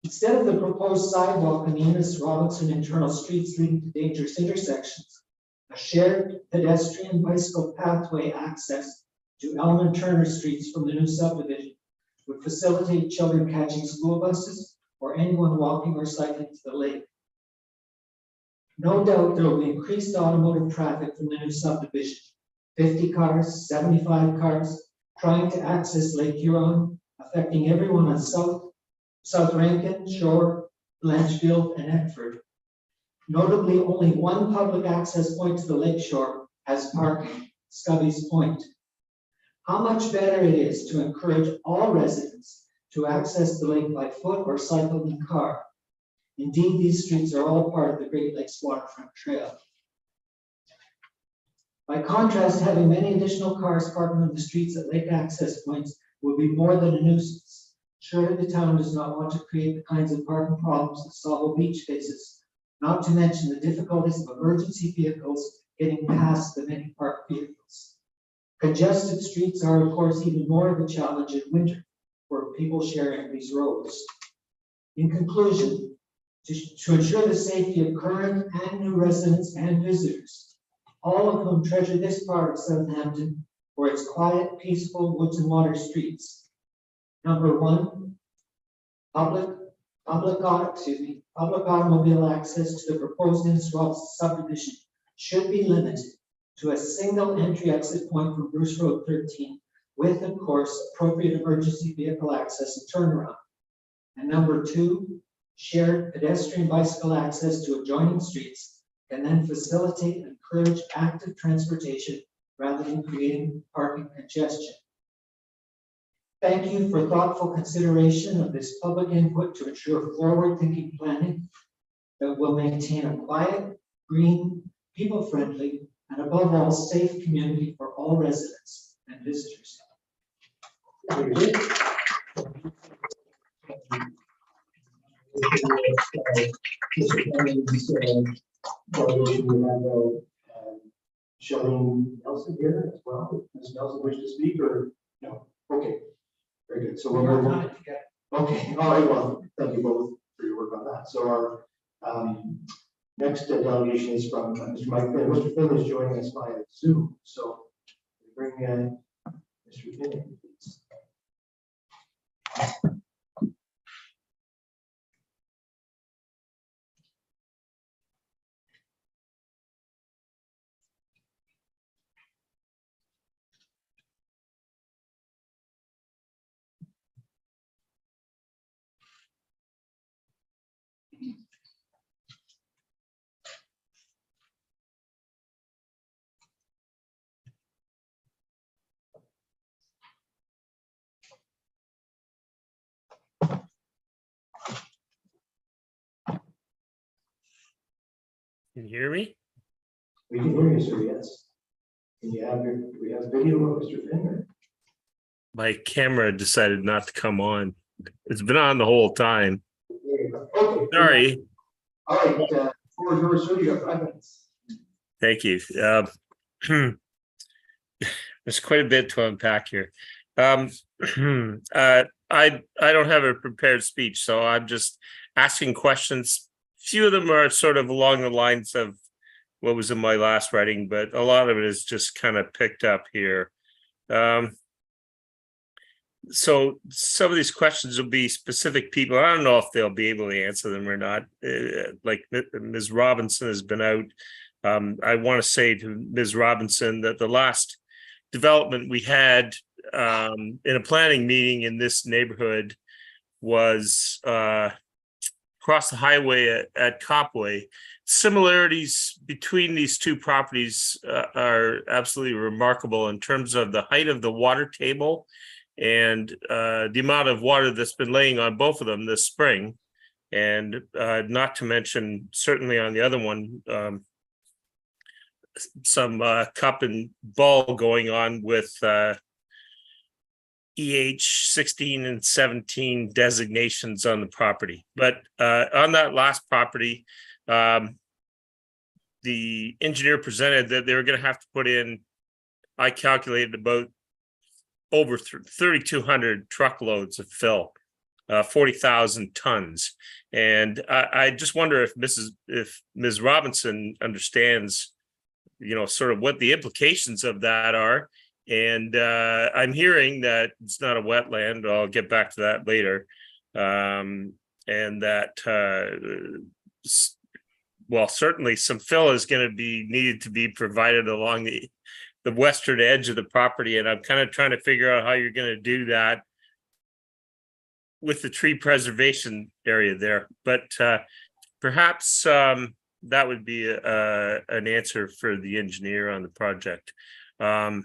Instead of the proposed sidewalk on the Innes Robinson internal streets leading to dangerous intersections, a shared pedestrian bicycle pathway access to Elm and Turner streets from the new subdivision would facilitate children catching school buses or anyone walking or cycling to the lake. No doubt there will be increased automotive traffic from the new subdivision. 50 cars, 75 cars trying to access Lake Huron, affecting everyone on South Rankin, Shore, Blanchfield, and Eckford. Notably, only one public access point to the lakeshore has parking, Stubby's Point. How much better it is to encourage all residents to access the lake by foot or cycling car. Indeed, these streets are all part of the Great Lakes Waterfront Trail. By contrast, having many additional cars parking on the streets at lake access points would be more than a nuisance. Surely the town does not want to create the kinds of parking problems that Sauble Beach faces, not to mention the difficulties of emergency vehicles getting past the many parked vehicles. Congested streets are, of course, even more of a challenge in winter for people sharing these roads. In conclusion, to ensure the safety of current and new residents and visitors, all of whom treasure this part of Southampton for its quiet, peaceful woods and water streets. Number one, public automobile access to the proposed Innes Robinson subdivision should be limited to a single entry exit point from Bruce Road 13, with, of course, appropriate emergency vehicle access and turnaround. And number two, shared pedestrian bicycle access to adjoining streets can then facilitate and encourage active transportation rather than creating parking congestion. Thank you for thoughtful consideration of this public input to ensure forward-thinking planning that will maintain a quiet, green, people-friendly, and above all, safe community for all residents and visitors. Showing Nelson here as well. Does Nelson wish to speak or no? Okay, very good. So we'll move on. Okay, all right, well, thank you both for your work on that. So our next delegation is from Mr. Mike Finn. Mr. Finn is joining us via Zoom. So we bring in Mr. Finn in, please. Can you hear me? We can hear you, sir, yes. Can you have do we have video of Mr. Finn? My camera decided not to come on. It's been on the whole time. Okay. Sorry. All right, floor is yours, sir. You have 5 minutes. Thank you. There's quite a bit to unpack here. I don't have a prepared speech, so I'm just asking questions. Few of them are sort of along the lines of what was in my last writing, but a lot of it is just kind of picked up here. So some of these questions will be specific people. I don't know if they'll be able to answer them or not. Like Ms. Robinson has been out. I want to say to Ms. Robinson that the last development we had in a planning meeting in this neighborhood was across the highway at Copway. Similarities between these two properties are absolutely remarkable in terms of the height of the water table and the amount of water that's been laying on both of them this spring. And not to mention, certainly on the other one, some cup and ball going on with EH 16 and 17 designations on the property. But on that last property, the engineer presented that they were going to have to put in, I calculated about over 3,200 truckloads of fill, 40,000 tons. And I just wonder if Ms. Robinson understands, sort of what the implications of that are. And I'm hearing that it's not a wetland. I'll get back to that later. And that, well, certainly some fill is going to be needed to be provided along the western edge of the property. And I'm kind of trying to figure out how you're going to do that with the tree preservation area there. But perhaps that would be an answer for the engineer on the project. To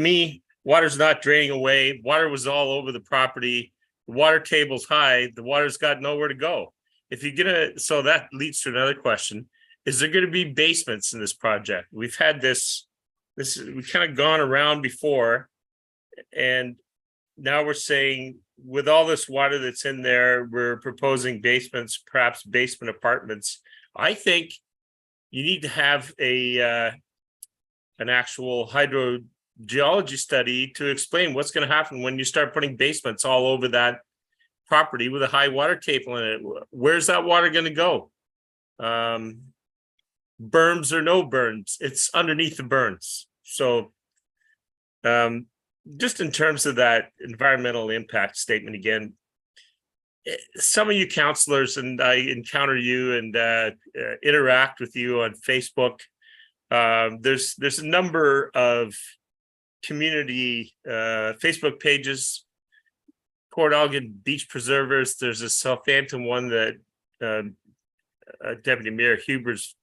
me, water's not draining away. Water was all over the property. The water table's high. The water's got nowhere to go. If you're gonna, so that leads to another question. Is there gonna be basements in this project? We've had we've kind of gone around before, and now we're saying with all this water that's in there, we're proposing basements, perhaps basement apartments. I think you need to have an actual hydrogeology study to explain what's going to happen when you start putting basements all over that property with a high water table in it. Where's that water going to go? Berms or no berms, it's underneath the berms. So just in terms of that environmental impact statement again, some of you counselors, and I encounter you and interact with you on Facebook. There's a number of community Facebook pages, Port Elgin Beach Preservers. There's a Southampton one that Deputy Mayor Huber's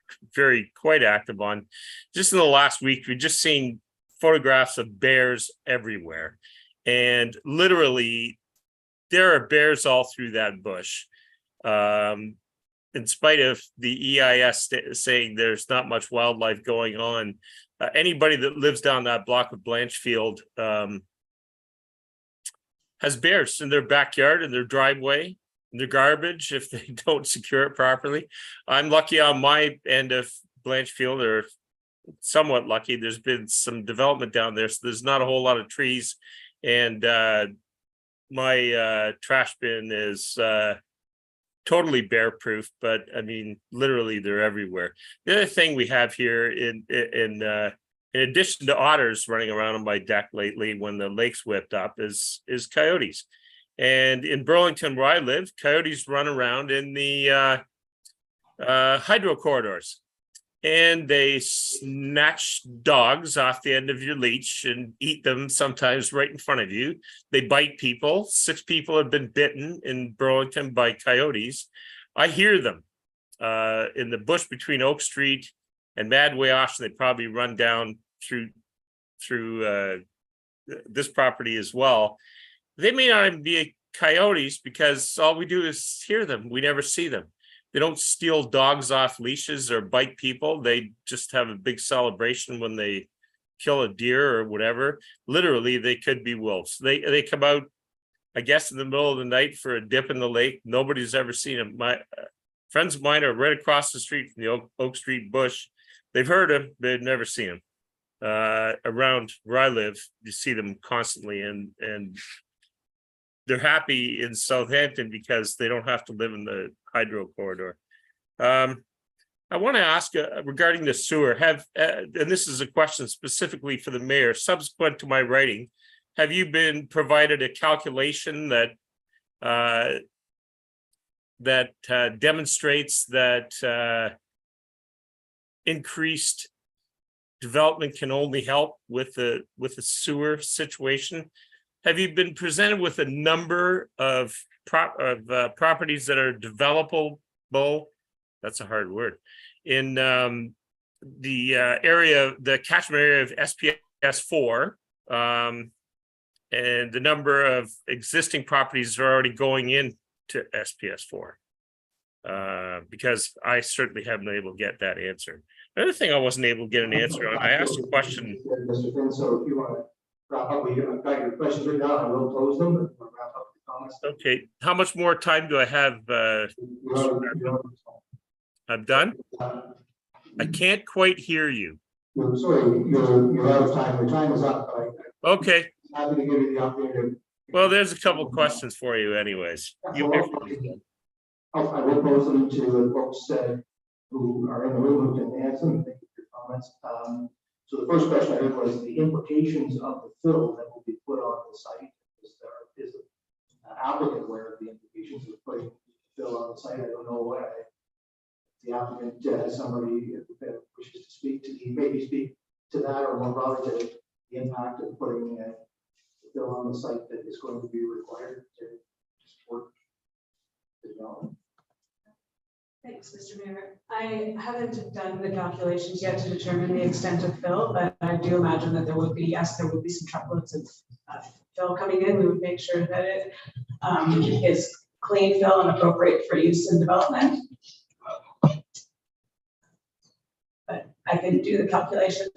quite active on. Just in the last week, we've just seen photographs of bears everywhere, and literally there are bears all through that bush. In spite of the EIS saying there's not much wildlife going on, anybody that lives down that block of Blanchfield has bears in their backyard, in their driveway, in their garbage if they don't secure it properly. I'm lucky on my end of Blanchfield, or somewhat lucky. There's been some development down there, so there's not a whole lot of trees, and my trash bin is totally bear proof, but I mean, literally they're everywhere. The other thing we have here in addition to otters running around on my deck lately when the lake's whipped up is coyotes. And in Burlington, where I live, coyotes run around in the hydro corridors, and they snatch dogs off the end of your leash and eat them, sometimes right in front of you. They bite people. 6 people have been bitten in Burlington by coyotes. I hear them in the bush between Oak Street and Madway Auction. They probably run down through this property as well. They may not even be coyotes because all we do is hear them. We never see them. They don't steal dogs off leashes or bite people. They just have a big celebration when they kill a deer or whatever. Literally, they could be wolves. They come out, I guess, in the middle of the night for a dip in the lake. Nobody's ever seen them. My friends of mine are right across the street from the Oak Street bush. They've heard him, they've never seen him. around where I live, you see them constantly and they're happy in Southampton because they don't have to live in the hydro corridor. I want to ask regarding the sewer, and this is a question specifically for the mayor, subsequent to my writing, have you been provided a calculation that demonstrates that increased development can only help with the sewer situation? Have you been presented with a number of properties that are developable? That's a hard word. In the area, the catchment area of SPS 4, and the number of existing properties are already going into SPS 4. Because I certainly haven't been able to get that answer. Another thing I wasn't able to get an answer on, I asked a question. Mr. Finn, so if you want to wrap up, I've got your questions written down, I will close them, but we'll wrap up the comments. Okay, how much more time do I have? I'm done? I can't quite hear you. Sorry, you're out of time, your time is up, but Okay, I'm happy to give you the opportunity. well, there's a couple questions for you anyways. You hear from me. I will pose them to the folks who are in the room who can answer them. Thank you for your comments. So the first question I had was the implications of the fill that will be put on the site. Is the applicant aware of the implications of putting fill on the site? I don't know why. The applicant has somebody who wishes to speak to, maybe speak to that, or more broadly to the impact of putting fill on the site that is going to be required to support the development. Thanks, Mr. Mayor. I haven't done the calculations yet to determine the extent of fill, but I do imagine that there would be, yes, there would be some truckloads of fill coming in. We would make sure that it is clean fill and appropriate for use in development. But I can do the calculation.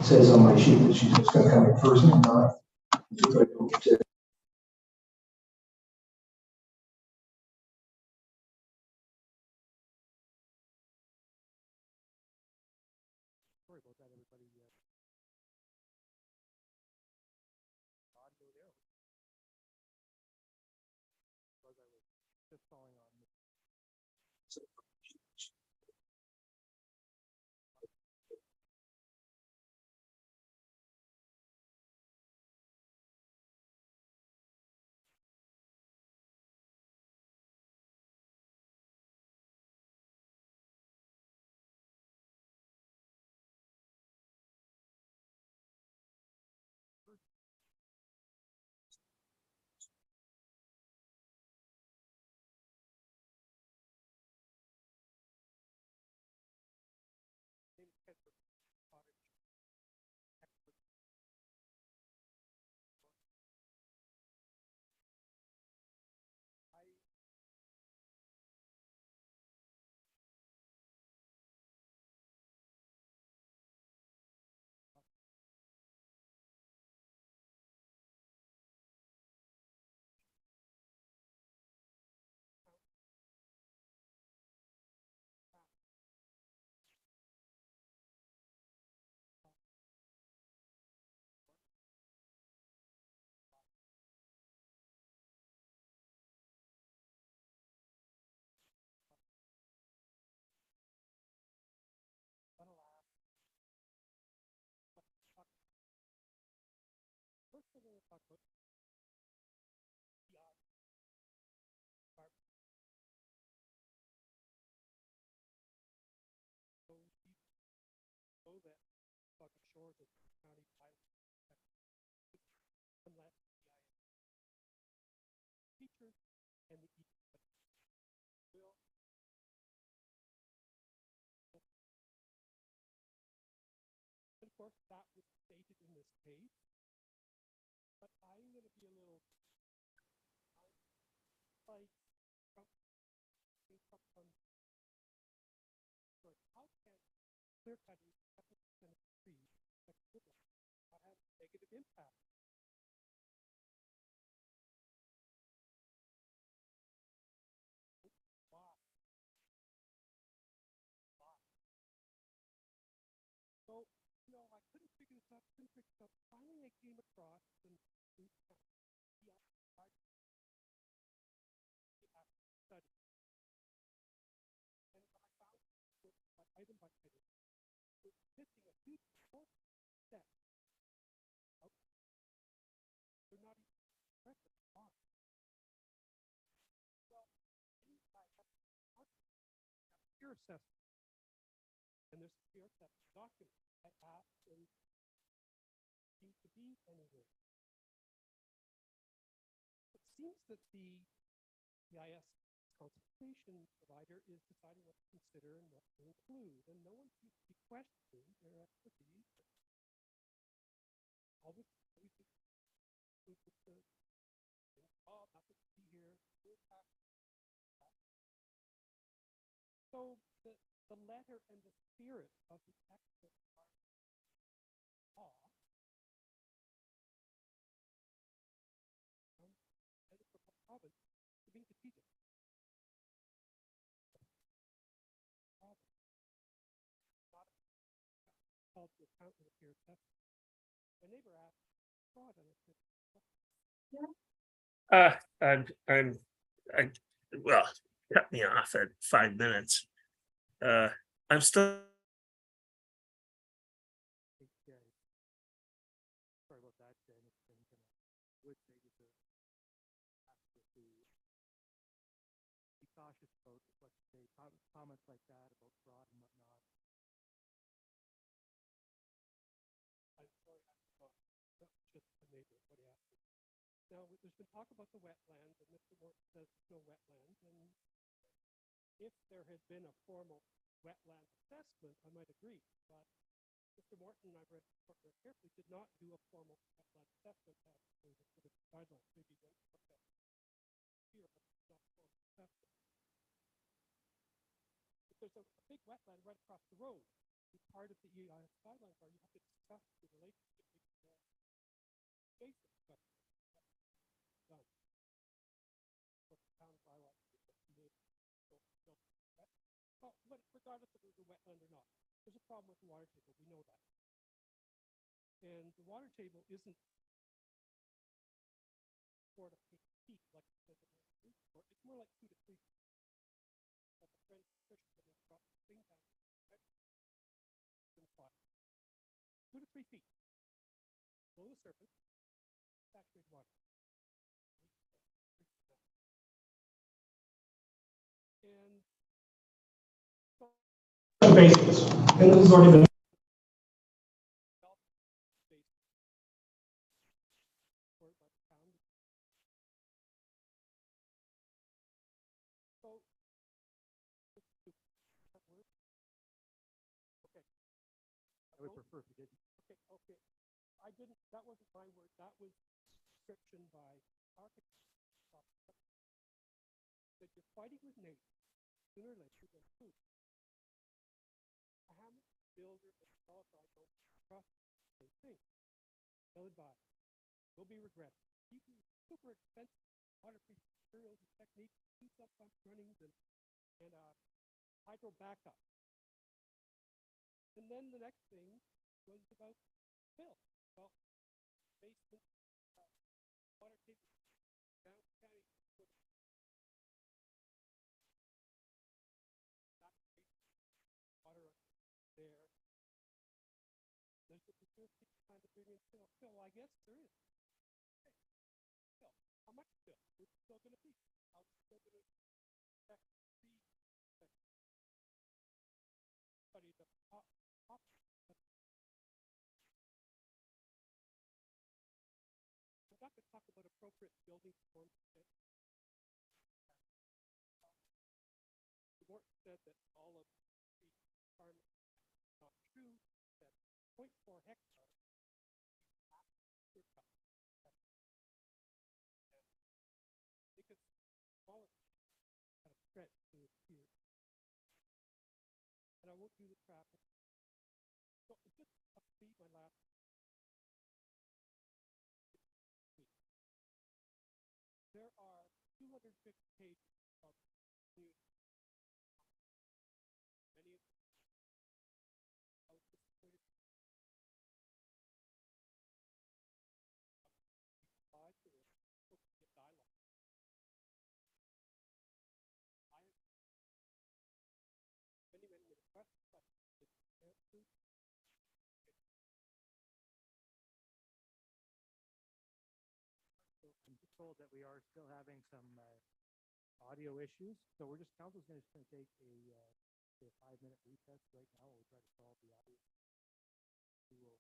Says on my sheet that she's just gonna come in first and not. Uh, I, well, cut me off at 5 minutes. I'm still. Sorry about that, Jen. It's been kind of would maybe to be cautious about what you say, comments like that about fraud and whatnot. I'm sorry, just the neighbor, what he asked me. Now, there's been talk about the wetlands, and Mr. Morton says there's no wetlands, and if there had been a formal wetland assessment, I might agree, but Mr. Morton, I've read very carefully, did not do a formal wetland assessment for the guidelines. Maybe he went look at here, but it's not a formal assessment. But there's a big wetland right across the road. And part of the EIS guidelines are you have to discuss the relationship between the basic questions done. What the town bylaws well, regardless of the wetland or not, there's a problem with the water table. We know that. And the water table isn't 4 to 8 feet like it says in the report. It's more like 2 to 3 feet. Like a French Christian has brought the thing down. 2 to 3 feet below the surface, saturated water. And basins, and this has already been I would prefer if you didn't. Okay. I didn't, that wasn't my word. That was description by architects. That you're fighting with nature. Sooner or later, you're going to lose. A hammer builder and developer, I don't trust the same thing. They'll advise. Will be regretted. Even super expensive waterproof materials and techniques, do sometimes runnings and hydro backup. And then the next thing was about fill. Well, basement, water table, down county, water there. There's the facility kind of bring in fill. Fill, I guess there is. Okay. Fill. How much fill? What's it still going to be? How's it still going to affect the study the top. We're not going to talk about appropriate building forms. The board said that all of the requirements are not true, that 0.4 hectares because all of it had a stretch to here. And I won't do the traffic. So it's just a speed my last. There are 250 pages of news. Many of them I was disappointed. Dialogue. Many requests, but it's answered. I'm just told that we are still having some audio issues, so we're just council's going to take a 5-minute recess right now. We'll try to solve the audio. We will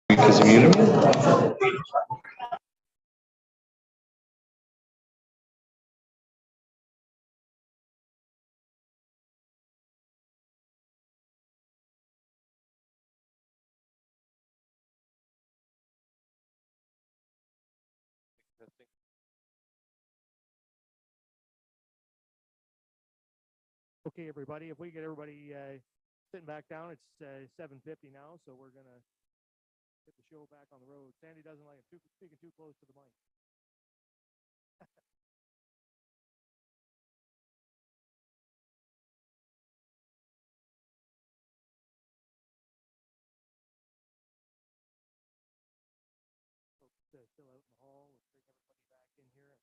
Because of you. Okay, everybody, if we get everybody sitting back down, it's 7:50 now, so we're gonna get the show back on the road. Sandy doesn't like it speaking too close to the mic. Folks still out in the hall, let's bring everybody back in here.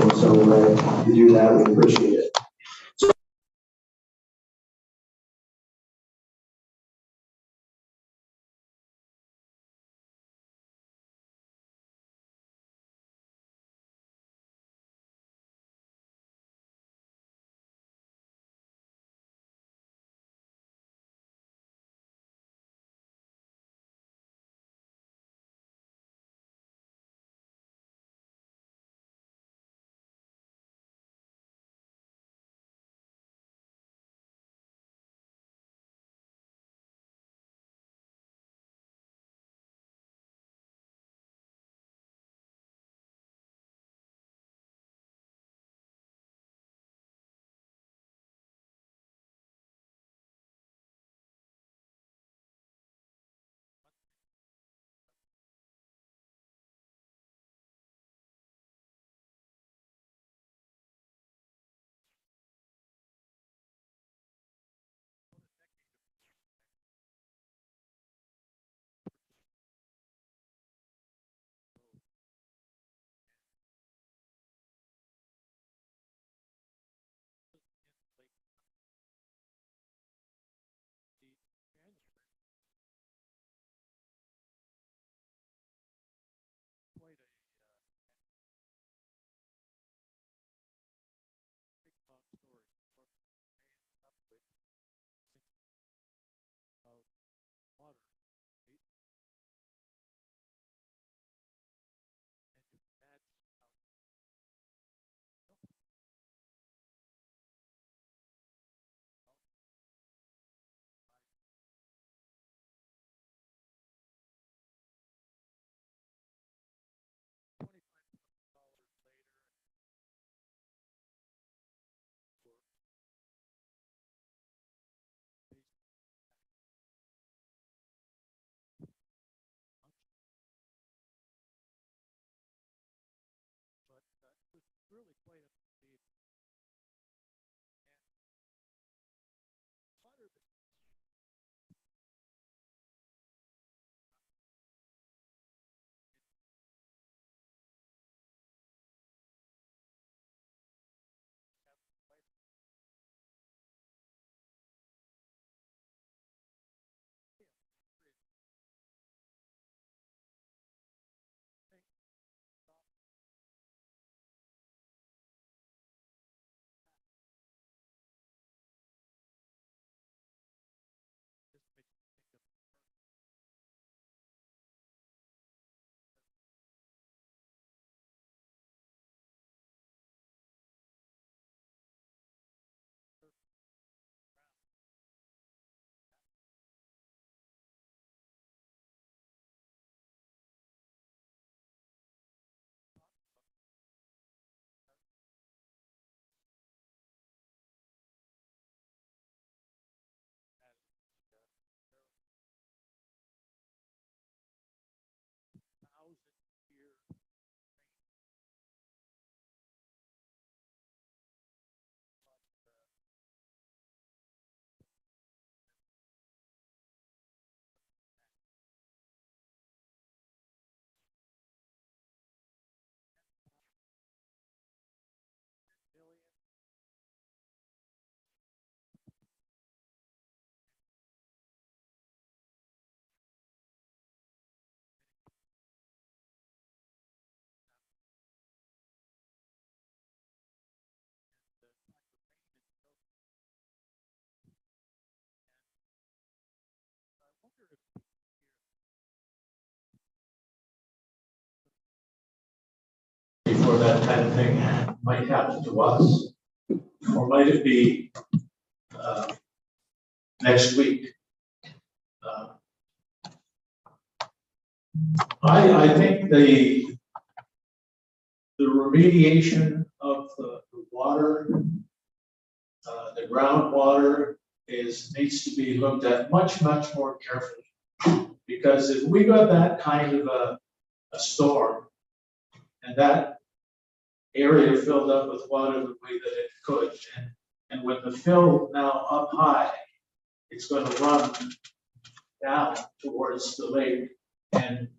for. So if you do that, we appreciate it. Before that kind of thing might happen to us, or might it be next week? I think the remediation of the water, the groundwater needs to be looked at much more carefully. Because if we got that kind of a storm and that area filled up with water the way that it could, and with the fill now up high, it's going to run down towards the lake and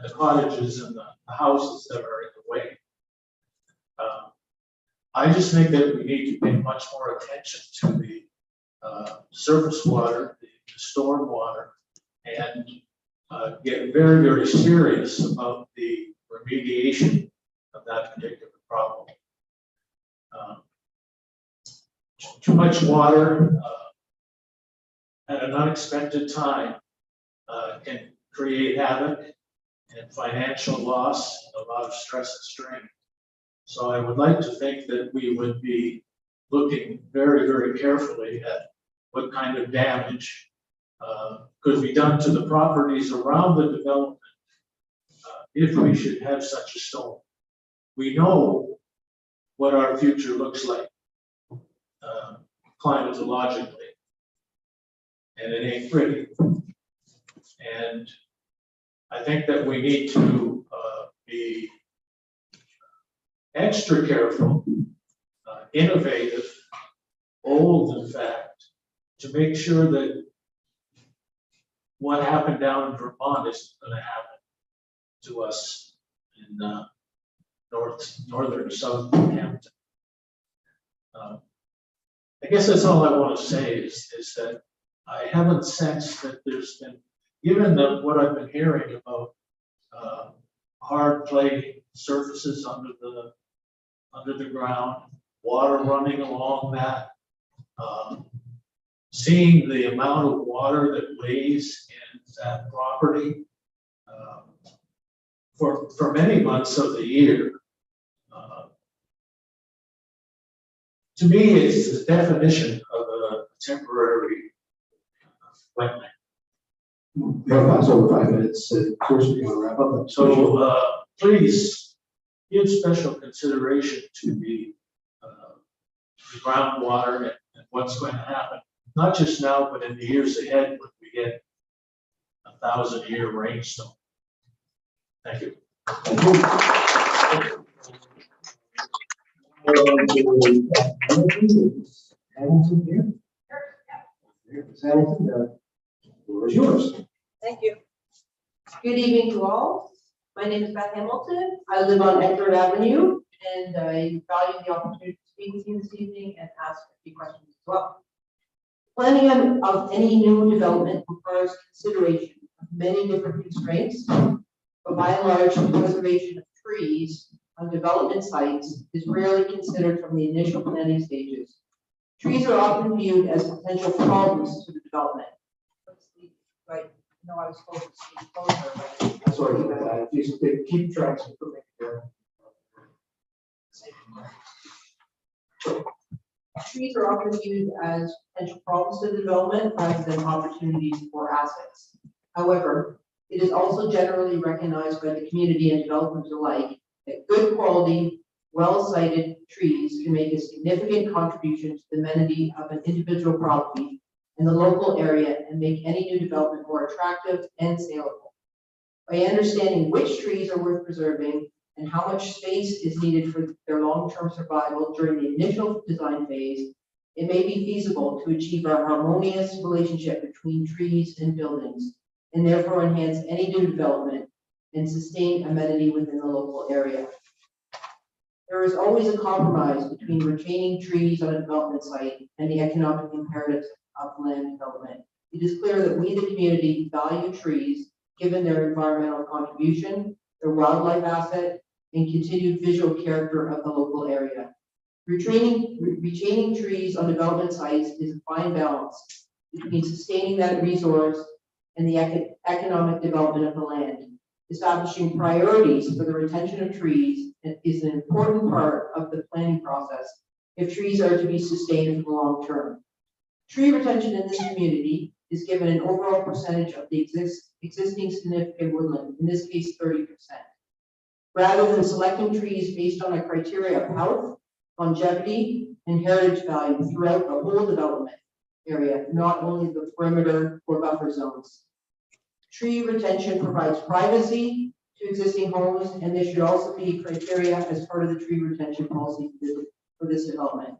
the cottages and the houses that are in the way. I just think that we need to pay much more attention to the surface water, the storm water, and get very, very serious about the remediation of that particular problem. Too much water at an unexpected time can create havoc and financial loss, and a lot of stress and strain. So I would like to think that we would be looking very, very carefully at what kind of damage could be done to the properties around the development if we should have such a storm. We know what our future looks like climatologically, and it ain't pretty. And I think that we need to be extra careful, innovative, bold, in fact, to make sure that what happened down in Vermont isn't going to happen to us in northern Southampton. I guess that's all I want to say is that I haven't sensed that there's been, given what I've been hearing about hard clay surfaces under the ground, water running along that, seeing the amount of water that lays in that property for many months of the year. To me, it's the definition of a temporary wetland. That's over 5 minutes. First, we're gonna wrap up. So please give special consideration to the groundwater and what's going to happen, not just now, but in the years ahead when we get 1,000-year rainstorm. Thank you. Hamilton here? Hamilton, the floor is yours. Thank you. Good evening to all. My name is Beth Hamilton. I live on Edward Avenue, and I value the opportunity to speak with you this evening and ask a few questions as well. Planning of any new development requires consideration of many different constraints, but by and large, the preservation of trees on development sites is rarely considered from the initial planning stages. Trees are often viewed as potential problems to the development. Right. No, I was supposed to speak closer, but Sorry, just keep track. trees are often viewed as potential problems to the development rather than opportunities for assets. However, it is also generally recognized by the community and developers alike that good quality, well-sited trees can make a significant contribution to the amenity of an individual property in the local area and make any new development more attractive and saleable. By understanding which trees are worth preserving and how much space is needed for their long-term survival during the initial design phase, it may be feasible to achieve a harmonious relationship between trees and buildings, and therefore enhance any new development and sustain amenity within the local area. There is always a compromise between retaining trees on a development site and the economic imperatives of land development. It is clear that we, the community, value trees given their environmental contribution, their wildlife asset, and continued visual character of the local area. Retaining trees on development sites is a fine balance between sustaining that resource and the economic development of the land. Establishing priorities for the retention of trees is an important part of the planning process if trees are to be sustained for the long term. Tree retention in this community is given an overall percentage of the existing significant woodland, in this case 30%. Rather than selecting trees based on a criteria of health, longevity, and heritage value throughout the whole development area, not only the perimeter or buffer zones. Tree retention provides privacy to existing homes, and this should also be criteria as part of the tree retention policy for this development.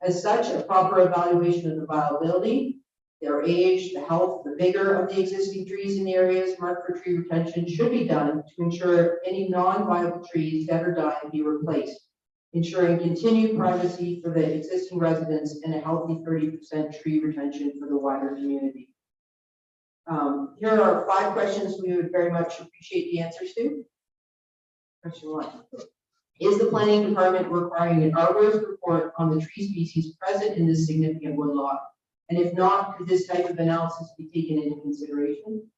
As such, a proper evaluation of the viability, their age, the health, the vigor of the existing trees in the areas marked for tree retention should be done to ensure any non-viable trees, dead or dying, be replaced. ensuring continued privacy for the existing residents and a healthy 30% tree retention for the wider community. Here are 5 questions we would very much appreciate the answers to. Question 1. Is the planning department requiring an arborist report on the tree species present in this significant woodlot? And if not, could this type of analysis be taken into consideration?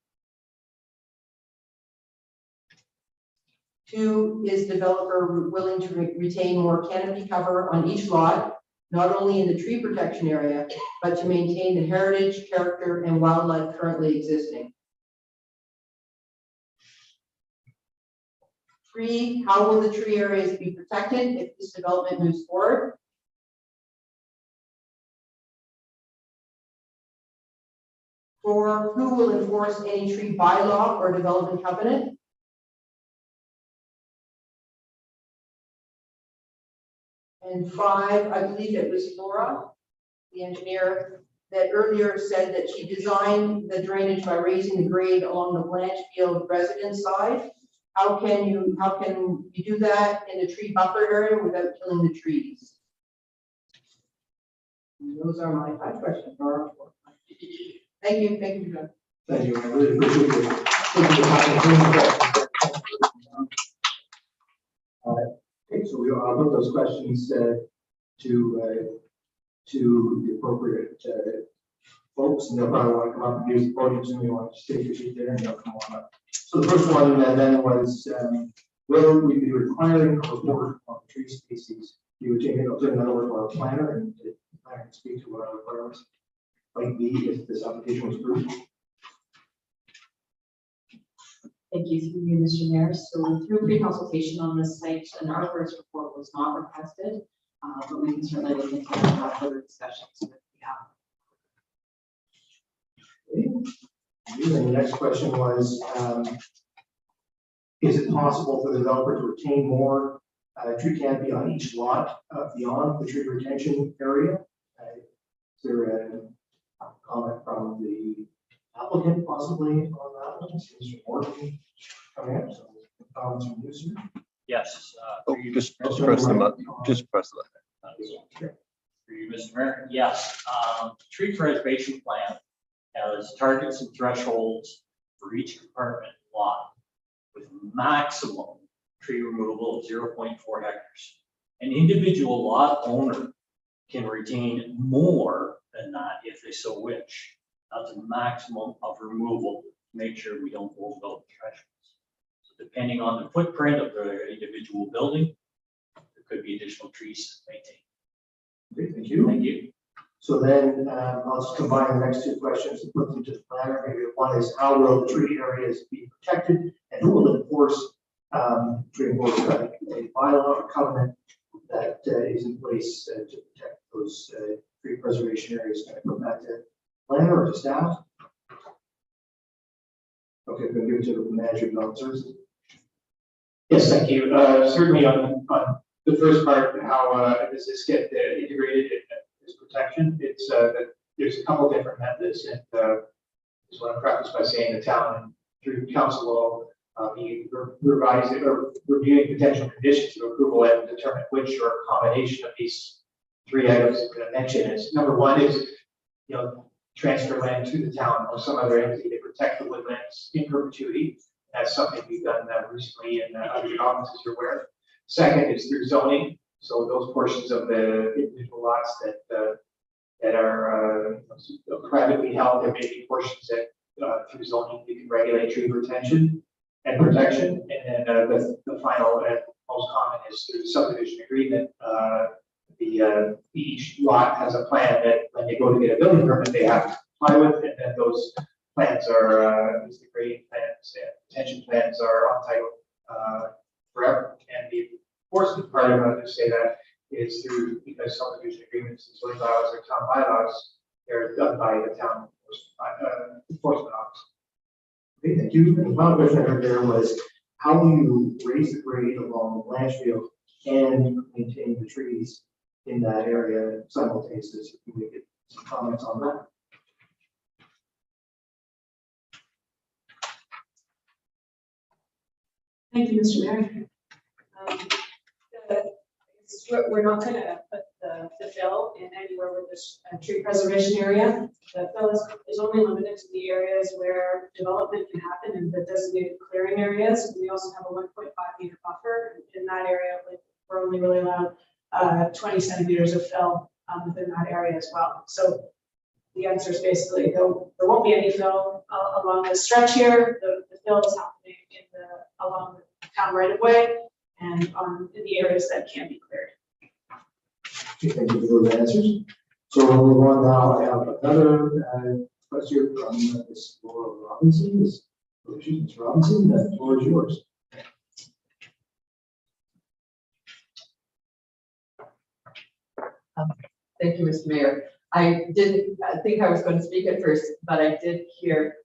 2, is developer willing to retain more canopy cover on each lot, not only in the tree protection area, but to maintain the heritage, character, and wildlife currently existing? 3, how will the tree areas be protected if this development moves forward? 4, who will enforce any tree bylaw or development covenant? And 5, I believe it was Laura, the engineer, that earlier said that she designed the drainage by raising the grade along the Blanchfield residence side. How can you do that in a tree buffer area without killing the trees? And those are my 5 questions. Thank you, John. Thank you, I really appreciate it. Okay, so I'll put those questions to the appropriate folks, and they'll probably want to come up and use the podium, so we want to just take your seat there and they'll come on up. So the first one then was, will we be requiring a report on tree species? You would take it, I'll turn that over to our planner and the planner can speak to what our requirements might be if this application was approved. Thank you through you, Mr. Mayor. So through pre-consultation on this site, an arborist report was not requested, but we can certainly look into it and have further discussions with the applicant. And the next question was, is it possible for the developer to retain more tree canopy on each lot beyond the tree retention area? Is there a comment from the applicant possibly on that one? Mr. Morgan coming up, so comments from you, sir? Yes. Just press them up. Just press the button. For you, Mr. Mayor, yes. Tree preservation plan has targets and thresholds for each compartment lot with maximum tree removal of 0.4 hectares. An individual lot owner can retain more than that if they so wish. That's a maximum of removal to make sure we don't overbuild the thresholds. So depending on the footprint of the individual building, there could be additional trees maintained. Okay, thank you. Thank you. So then I'll just combine the next 2 questions and put them to the planner. Maybe one is, how will the tree areas be protected and who will enforce tree enforcement, a bylaw or covenant that is in place to protect those tree preservation areas? Can I put that to planner or to staff? Okay, I'm going to give it to the manager of officers. Yes, thank you. Certainly on the first part, how does this get integrated as protection? It's that there's a couple different methods, and just want to preface by saying the town through council will be revising or reviewing potential conditions of approval and determine which or combination of these 3 items I'm going to mention is. Number 1 is, transfer land to the town or some other entity to protect the woodlands in perpetuity. That's something we've done recently in other provinces you're aware. Second is through zoning. So those portions of the individual lots that are privately held, there may be portions that through zoning we can regulate tree retention and protection. And then the final and most common is through subdivision agreement. Each lot has a plan that when they go to get a building permit, they have to comply with, and then those plans are, the grading plans and retention plans are on title forever. And the enforcement part of it, to say that, is through, because subdivision agreements and zoning bylaws or town bylaws, they're done by the town enforcement office. Okay, thank you. And the final question I heard there was, how will you raise the grade along Blanchfield and maintain the trees in that area simultaneously? Can we get some comments on that? Thank you, Mr. Mayor. we're not gonna put the fill in anywhere with this tree preservation area. The fill is only limited to the areas where development can happen in the designated clearing areas. We also have a 1.5 meter buffer in that area. We're only really allowed 20 centimeters of fill within that area as well. So the answer is basically there won't be any fill along the stretch here. The fill is happening along the town right of way and in the areas that can be cleared. Okay, thank you for those answers. So we'll move on now. I have another question from Ms. Laura Robinson. Ms. Robinson, the floor is yours. Thank you, Mr. Mayor. I didn't think I was going to speak at first, but I did hear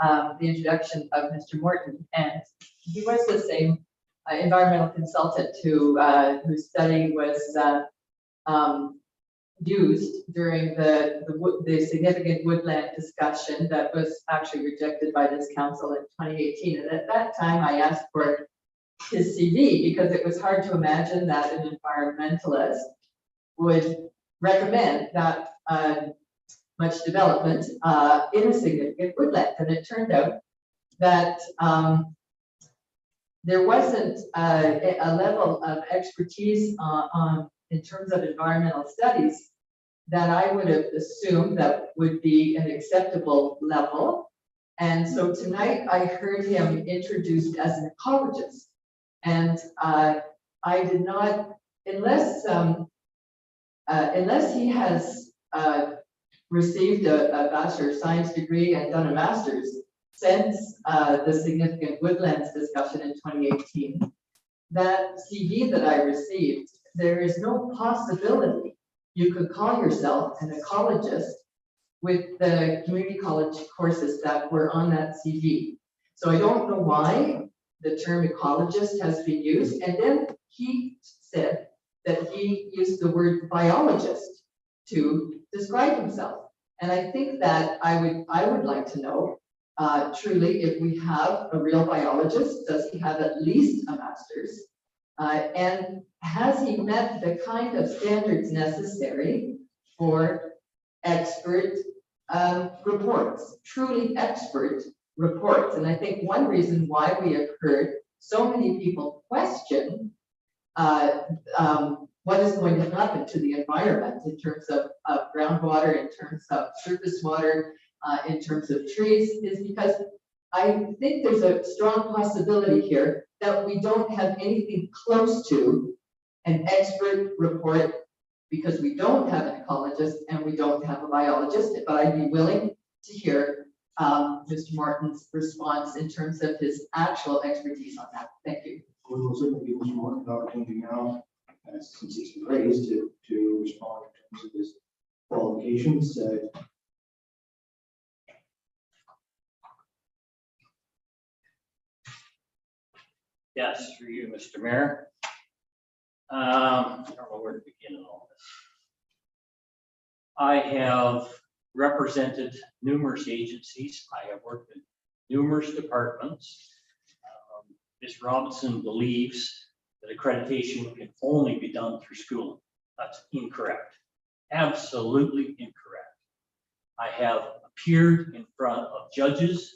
the introduction of Mr. Morton, and he was the same environmental consultant whose study was used during the significant woodland discussion that was actually rejected by this council in 2018. And at that time, I asked for his CV because it was hard to imagine that an environmentalist would recommend that much development in a significant woodland. And it turned out that there wasn't a level of expertise in terms of environmental studies that I would have assumed that would be an acceptable level. And so tonight I heard him introduced as an ecologist. And I did not, unless he has received a Bachelor of Science degree and done a master's since the significant woodlands discussion in 2018, that CV that I received, there is no possibility you could call yourself an ecologist with the community college courses that were on that CV. So I don't know why the term ecologist has been used. And then he said that he used the word biologist to describe himself. And I think that I would like to know truly if we have a real biologist, does he have at least a master's? And has he met the kind of standards necessary for expert reports, truly expert reports? And I think one reason why we have heard so many people question what is going to happen to the environment in terms of groundwater, in terms of surface water, in terms of trees, is because I think there's a strong possibility here that we don't have anything close to an expert report because we don't have an ecologist and we don't have a biologist. But I'd be willing to hear Mr. Martin's response in terms of his actual expertise on that. Thank you. We will certainly give Mr. Morton an opportunity now, since he's been raised, to respond in terms of his qualifications. Yes, through you, Mr. Mayor. I don't know where to begin in all this. I have represented numerous agencies. I have worked in numerous departments. Ms. Robinson believes that accreditation can only be done through schooling. That's incorrect. Absolutely incorrect. I have appeared in front of judges,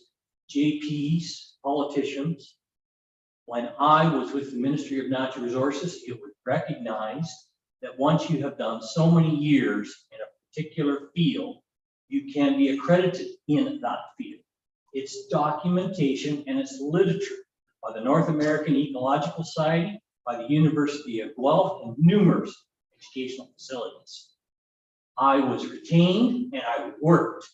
JPs, politicians. When I was with the Ministry of Natural Resources, it was recognized that once you have done so many years in a particular field, you can be accredited in that field. It's documentation and it's literature by the North American Ecological Society, by the University of Guelph, and numerous educational facilities. I was retained and I worked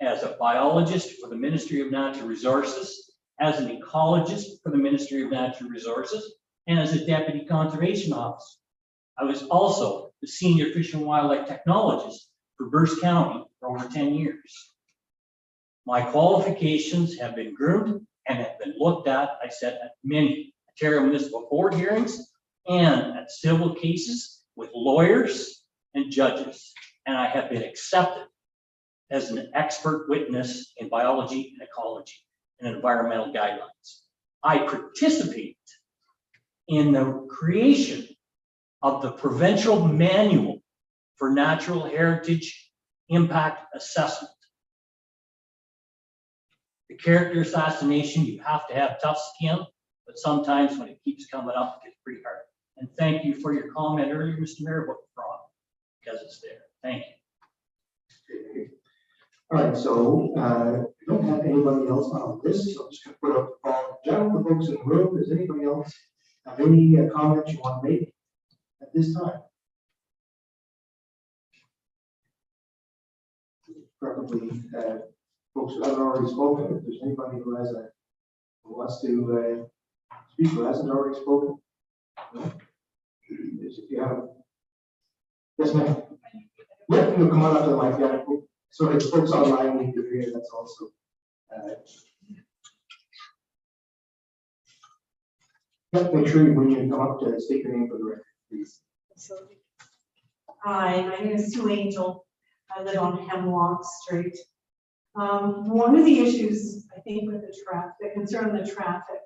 as a biologist for the Ministry of Natural Resources, as an ecologist for the Ministry of Natural Resources, and as a deputy conservation officer. I was also the senior fish and wildlife technologist for Bruce County for over 10 years. My qualifications have been groomed and have been looked at, I said, at many Ontario Municipal Board hearings and at civil cases with lawyers and judges. And I have been accepted as an expert witness in biology and ecology and environmental guidelines. I participate in the creation of the provincial manual for natural heritage impact assessment. The character assassination, you have to have tough skin, but sometimes when it keeps coming up, it gets pretty hard. And thank you for your comment earlier, Mr. Mayor, about the fraud, because it's there. Thank you. All right, so I don't have anybody else on this, so I'm just gonna put up the phone. General, the folks in the room, does anybody else have any comments you want to make at this time? Preferably, folks who haven't already spoken, if there's anybody who has who wants to speak, who hasn't already spoken. No? If you have. Yes, ma'am. Yeah, you'll come on up to the mic, yeah. So if folks online need to hear, that's also. Yeah, make sure when you come up to state your name for the record, please. Hi, my name is Sue Angel. I live on Hemlock Street. One of the issues, I think, with the traffic, that concern the traffic,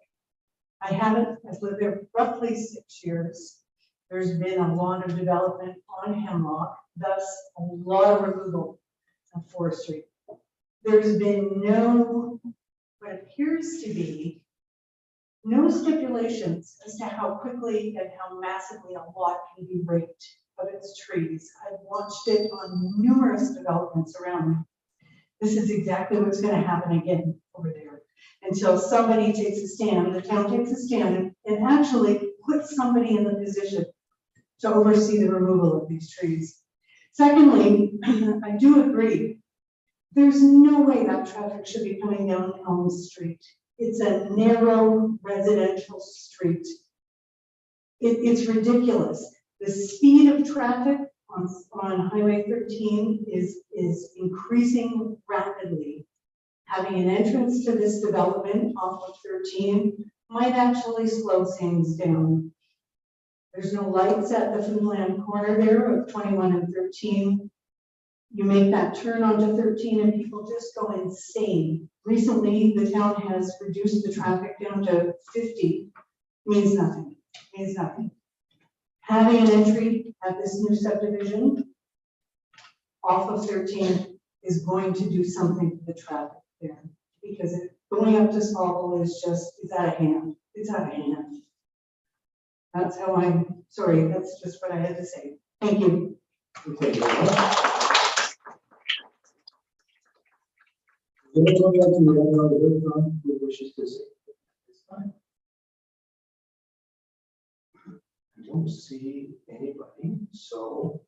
I've lived there roughly 6 years. There's been a lot of development on Hemlock, thus a lot of removal of forestry. There's been what appears to be no stipulations as to how quickly and how massively a lot can be raked of its trees. I've watched it on numerous developments around me. This is exactly what's going to happen again over there. Until somebody takes a stand, the town takes a stand and actually puts somebody in the position to oversee the removal of these trees. Secondly, I do agree, there's no way that traffic should be coming down Elm Street. It's a narrow residential street. It's ridiculous. The speed of traffic on Highway 13 is increasing rapidly. Having an entrance to this development off of 13 might actually slow things down. There's no lights at the Foodland corner there of 21 and 13. You make that turn onto 13 and people just go insane. Recently, the town has reduced the traffic down to 50. Means nothing, means nothing. Having an entry at this new subdivision off of 13 is going to do something to the traffic there, because going up to Smallville is out of hand. It's out of hand. That's how I'm sorry. That's just what I had to say. Thank you. Thank you very much. Anybody else who wishes to say at this time? I don't see anybody, so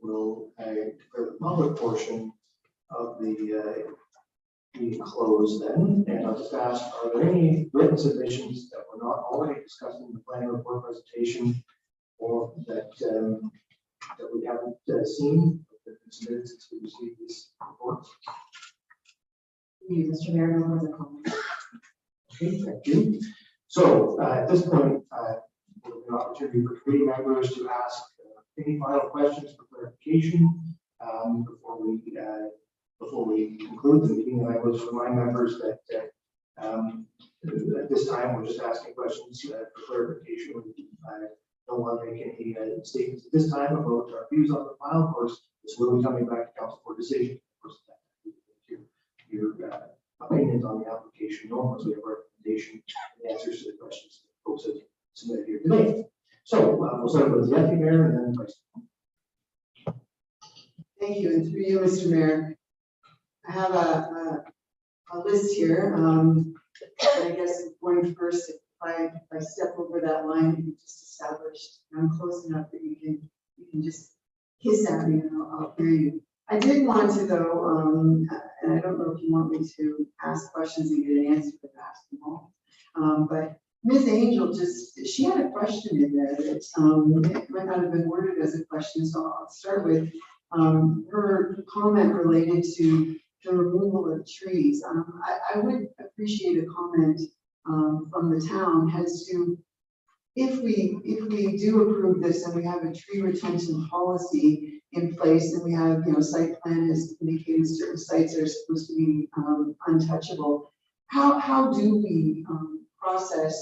we'll declare the public portion of the meeting closed then, and I'll just ask, are there any written submissions that were not already discussed in the planning report presentation, or that that we haven't seen, that have been submitted since we received this report? Mr. Mayor, no further comments. Okay, thank you. So at this point, we'll have an opportunity for committee members to ask any final questions for clarification before we conclude the meeting. And I will just remind members that at this time we're just asking questions for clarification. I don't want to make any statements at this time about our views on the file. Of course, this will be coming back to council for decision. Of course, your opinions on the application, normally we have a recommendation and answers to the questions that folks have submitted here today. So we'll start with the deputy mayor and then the vice mayor. Thank you, and through you, Mr. Mayor. I have a list here. I guess going first, if I step over that line that you just established, I'm close enough that you can just hiss at me and I'll hear you. I did want to though, and I don't know if you want me to ask questions and get an answer for basketball, but Ms. Angel she had a question in there that might not have been worded as a question, so I'll start with her comment related to the removal of trees. I would appreciate a comment from the town as to if we do approve this and we have a tree retention policy in place and we have, site plan is indicating certain sites are supposed to be untouchable. How do we process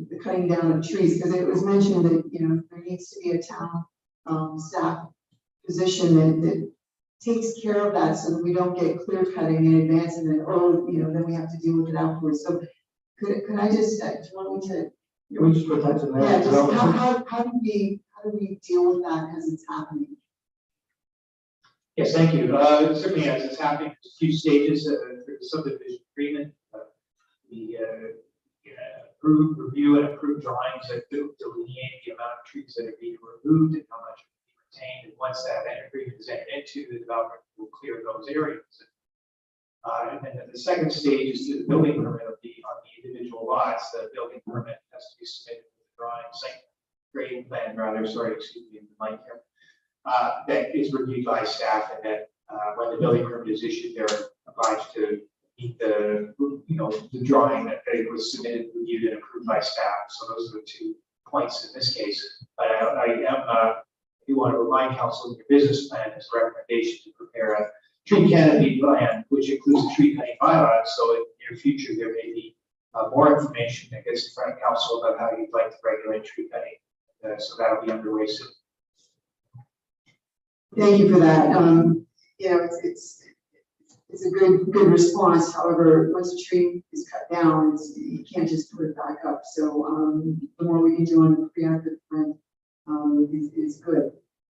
the cutting down of trees, because it was mentioned that, you know, there needs to be a town, staff position that takes care of that so that we don't get clear cutting in advance and then, oh, you know, then we have to deal with it afterwards. So could I just, do you want me to? Can we just put that to the Yeah, next just development? how do we deal with that as it's happening? Yes, thank you. Certainly as it's happening, there's a few stages for the subdivision agreement. The review and approve drawings that delineate the amount of trees that are being removed and how much will be retained. And once that agreement is entered into, the developer will clear those areas. And then the second stage is the building permit on the individual lots. The building permit has to be submitted with the drawing, site grading plan, rather, sorry, excuse me, the mic here. That is reviewed by staff, and that when the building permit is issued, they're obliged to meet the, you know, the drawing that was submitted, reviewed, and approved by staff. So those are the 2 points in this case. But I do want to remind council in your business plan is a recommendation to prepare a tree canopy plan, which includes a tree cutting bylaw. So in the near future, there may be more information that gets in front of council about how you'd like to regulate tree cutting. So that'll be underway soon. Thank you for that. You know, it's a good response. However, once a tree is cut down, you can't just put it back up. So the more we can do on the preemptive front is good.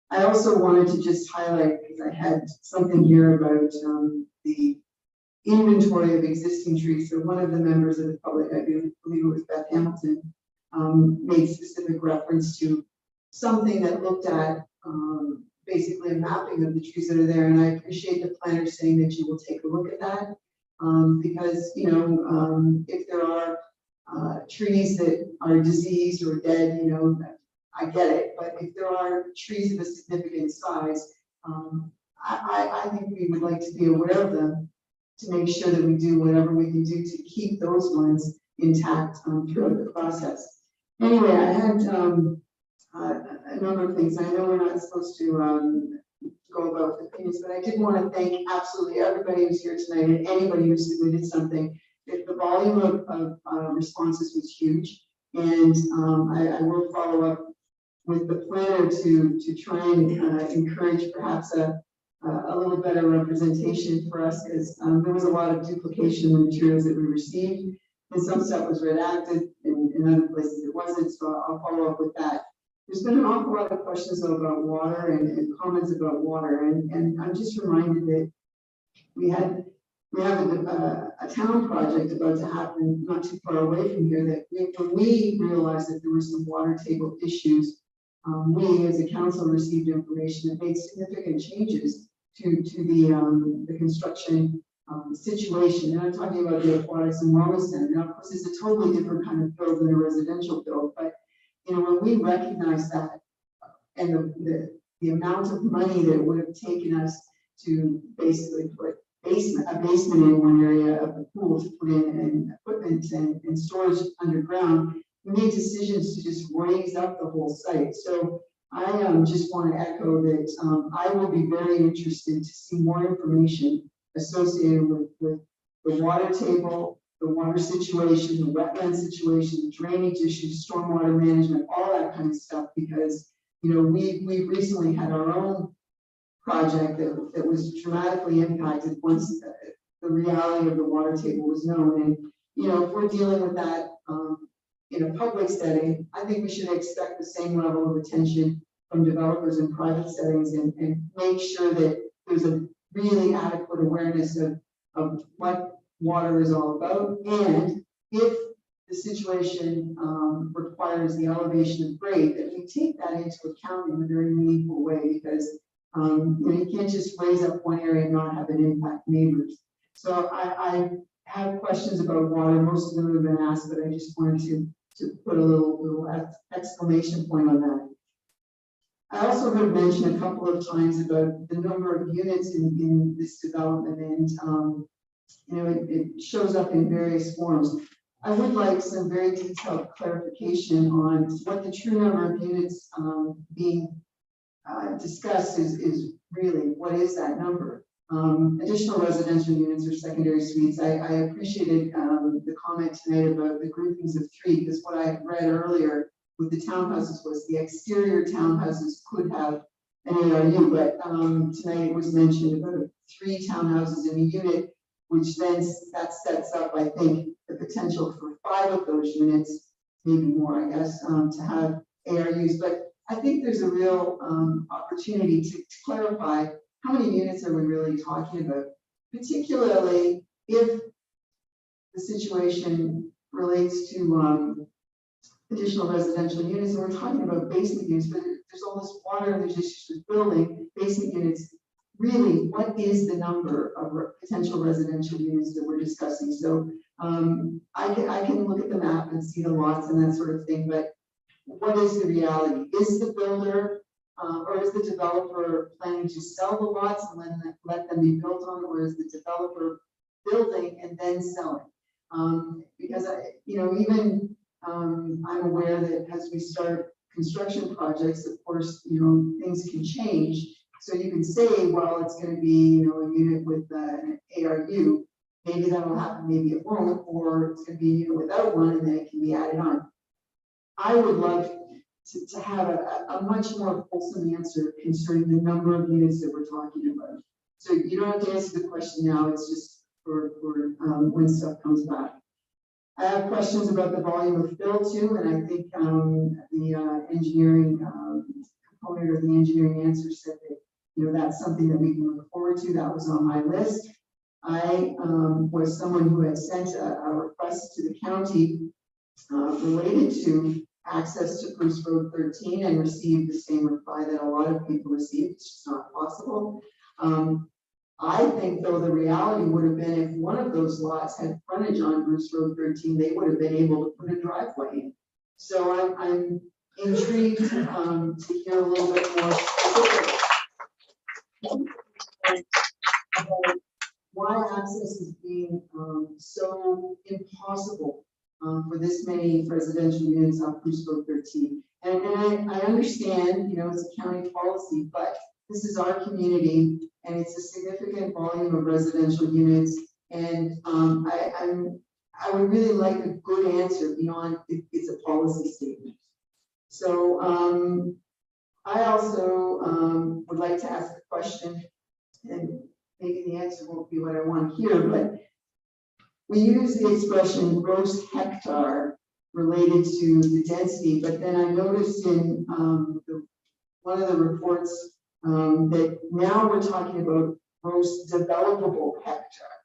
I also wanted to just highlight, because I had something here about the inventory of existing trees. So one of the members of the public, I believe it was Beth Hamilton, made specific reference to something that looked at basically a mapping of the trees that are there. And I appreciate the planner saying that you will take a look at that. Because, you know, if there are trees that are diseased or dead, you know, I get it. But if there are trees of a significant size, I think we would like to be aware of them to make sure that we do whatever we can do to keep those ones intact throughout the process. Anyway, I had a number of things. I know we're not supposed to go about opinions, but I did want to thank absolutely everybody who's here tonight and anybody who submitted something. The volume of responses was huge, and I will follow up with the planner to try and encourage perhaps a little better representation for us, because there was a lot of duplication in the materials that we received, and some stuff was redacted, and in other places it wasn't. So I'll follow up with that. There's been an awful lot of questions though about water and comments about water, and I'm just reminded that we have a town project about to happen not too far away from here, that when we realized that there were some water table issues, we as a council received information that made significant changes to the construction situation. And I'm talking about the aquatics and wellness center. Now, of course, it's a totally different kind of build than a residential build, but you know, when we recognize that and the amount of money that it would have taken us to basically put a basement in one area of the pool to put in equipment and storage underground, we made decisions to just raise up the whole site. So I just want to echo that I will be very interested to see more information associated with the water table, the water situation, the wetland situation, the drainage issues, stormwater management, all that kind of stuff, because you know we recently had our own project that was dramatically impacted once the reality of the water table was known. And you know, if we're dealing with that in a public setting, I think we should expect the same level of attention from developers in private settings, and make sure that there's a really adequate awareness of what water is all about. And if the situation requires the elevation of grade, that we take that into account in a very meaningful way, because you know, you can't just raise up one area and not have it impact neighbors. So I have questions about water. Most of them have been asked, but I just wanted to put a little exclamation point on that. I also heard mentioned a couple of times about the number of units in this development, and you know, it shows up in various forms. I would like some very detailed clarification on what the true number of units being discussed is really, what is that number? additional residential units or secondary suites. I appreciated the comment tonight about the groupings of three, because what I read earlier with the townhouses was the exterior townhouses could have an ARU, but tonight it was mentioned about 3 townhouses in a unit, which then that sets up, I think, the potential for 5 of those units, maybe more, I guess, to have ARUs. But I think there's a real opportunity to clarify how many units are we really talking about, particularly if the situation relates to additional residential units, and we're talking about basement units, but there's all this water and there's issues with building basement units. Really, what is the number of potential residential units that we're discussing? So I can look at the map and see the lots and that sort of thing, but what is the reality? Is the builder or is the developer planning to sell the lots and let them be built on, or is the developer building and then selling? Because even I'm aware that as we start construction projects, of course, things can change. So you can say, well, it's going to be, a unit with an ARU. Maybe that'll happen, maybe it won't, or it's going to be a unit without one, and then it can be added on. I would love to have a much more fulsome answer concerning the number of units that we're talking about. So you don't have to answer the question now. It's just for when stuff comes back. I have questions about the volume of fill too, and I think the engineering component or the engineering answer said that that's something that we can look forward to. That was on my list. I was someone who had sent a request to the county related to access to Bruce Road 13 and received the same reply that a lot of people received. It's just not possible. I think, though, the reality would have been if one of those lots had frontage on Bruce Road 13, they would have been able to put a driveway in. So I'm intrigued to hear a little bit more specific about why access is being so impossible for this many residential units off Bruce Road 13. And I understand, it's a county policy, but this is our community, and it's a significant volume of residential units. And I would really like a good answer beyond it's a policy statement. So I also would like to ask a question, and maybe the answer won't be what I want to hear, but we use the expression gross hectare related to the density, but then I noticed in one of the reports that now we're talking about gross developable hectare,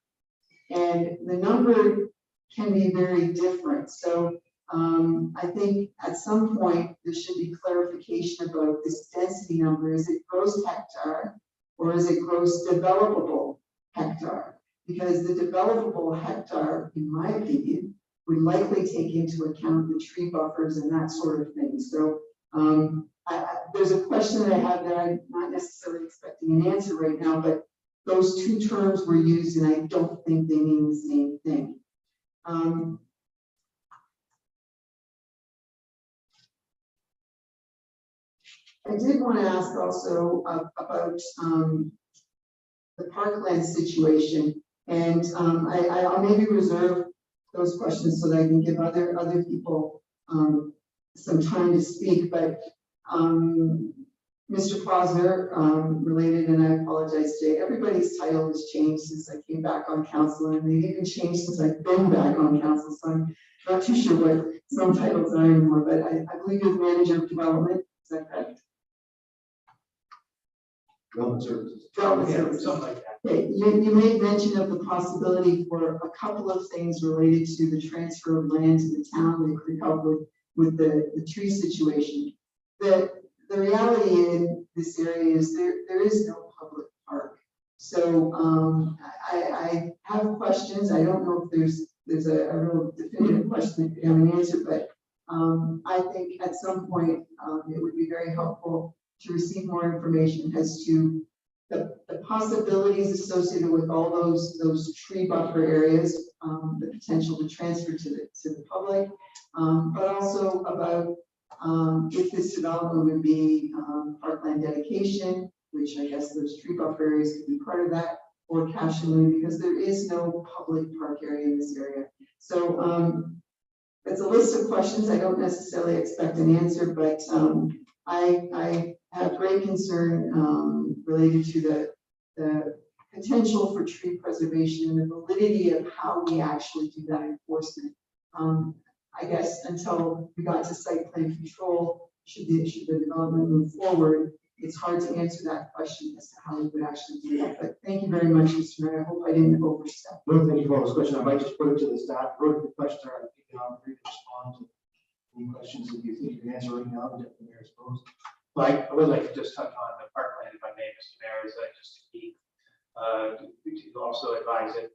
and the number can be very different. So I think at some point there should be clarification about this density number. Is it gross hectare or is it gross developable hectare? Because the developable hectare, in my opinion, would likely take into account the tree buffers and that sort of thing. So there's a question that I have that I'm not necessarily expecting an answer right now, but those two terms were used and I don't think they mean the same thing. I did want to ask also about the parkland situation, and I'll maybe reserve those questions so that I can give other people some time to speak. But Mr. Posner related, and I apologize today, everybody's title has changed since I came back on council, and they've even changed since I've been back on council, so I'm not too sure what some titles are anymore, but I believe you're the manager of development, is that correct? Development services. Development services. Something like that. Okay. You made mention of the possibility for a couple of things related to the transfer of land to the town that could help with the tree situation. The reality in this area is there is no public park. So I have questions. I don't know if there's a real definitive question that could have an answer, but I think at some point it would be very helpful to receive more information as to the possibilities associated with all those tree buffer areas, the potential to transfer to the public, but also about if this development would be parkland dedication, which I guess those tree buffer areas could be part of that, or Cashew, because there is no public park area in this area. So, it's a list of questions. I don't necessarily expect an answer, but, I have great concern, related to the potential for tree preservation and the validity of how we actually do that enforcement. I guess until we got to site plan control, should the development move forward, it's hard to answer that question as to how we would actually do that. But thank you very much, Mr. Mayor. I hope I didn't overstep. No, thank you for all those questions. I might just put it to the staff. Wrote the question, I'm picking up, free to respond to any questions that you think you can answer right now, the deputy mayor suppose. Like, I would like to just touch on the parkland, if I may, Mr. Mayor, is that just to also advise it,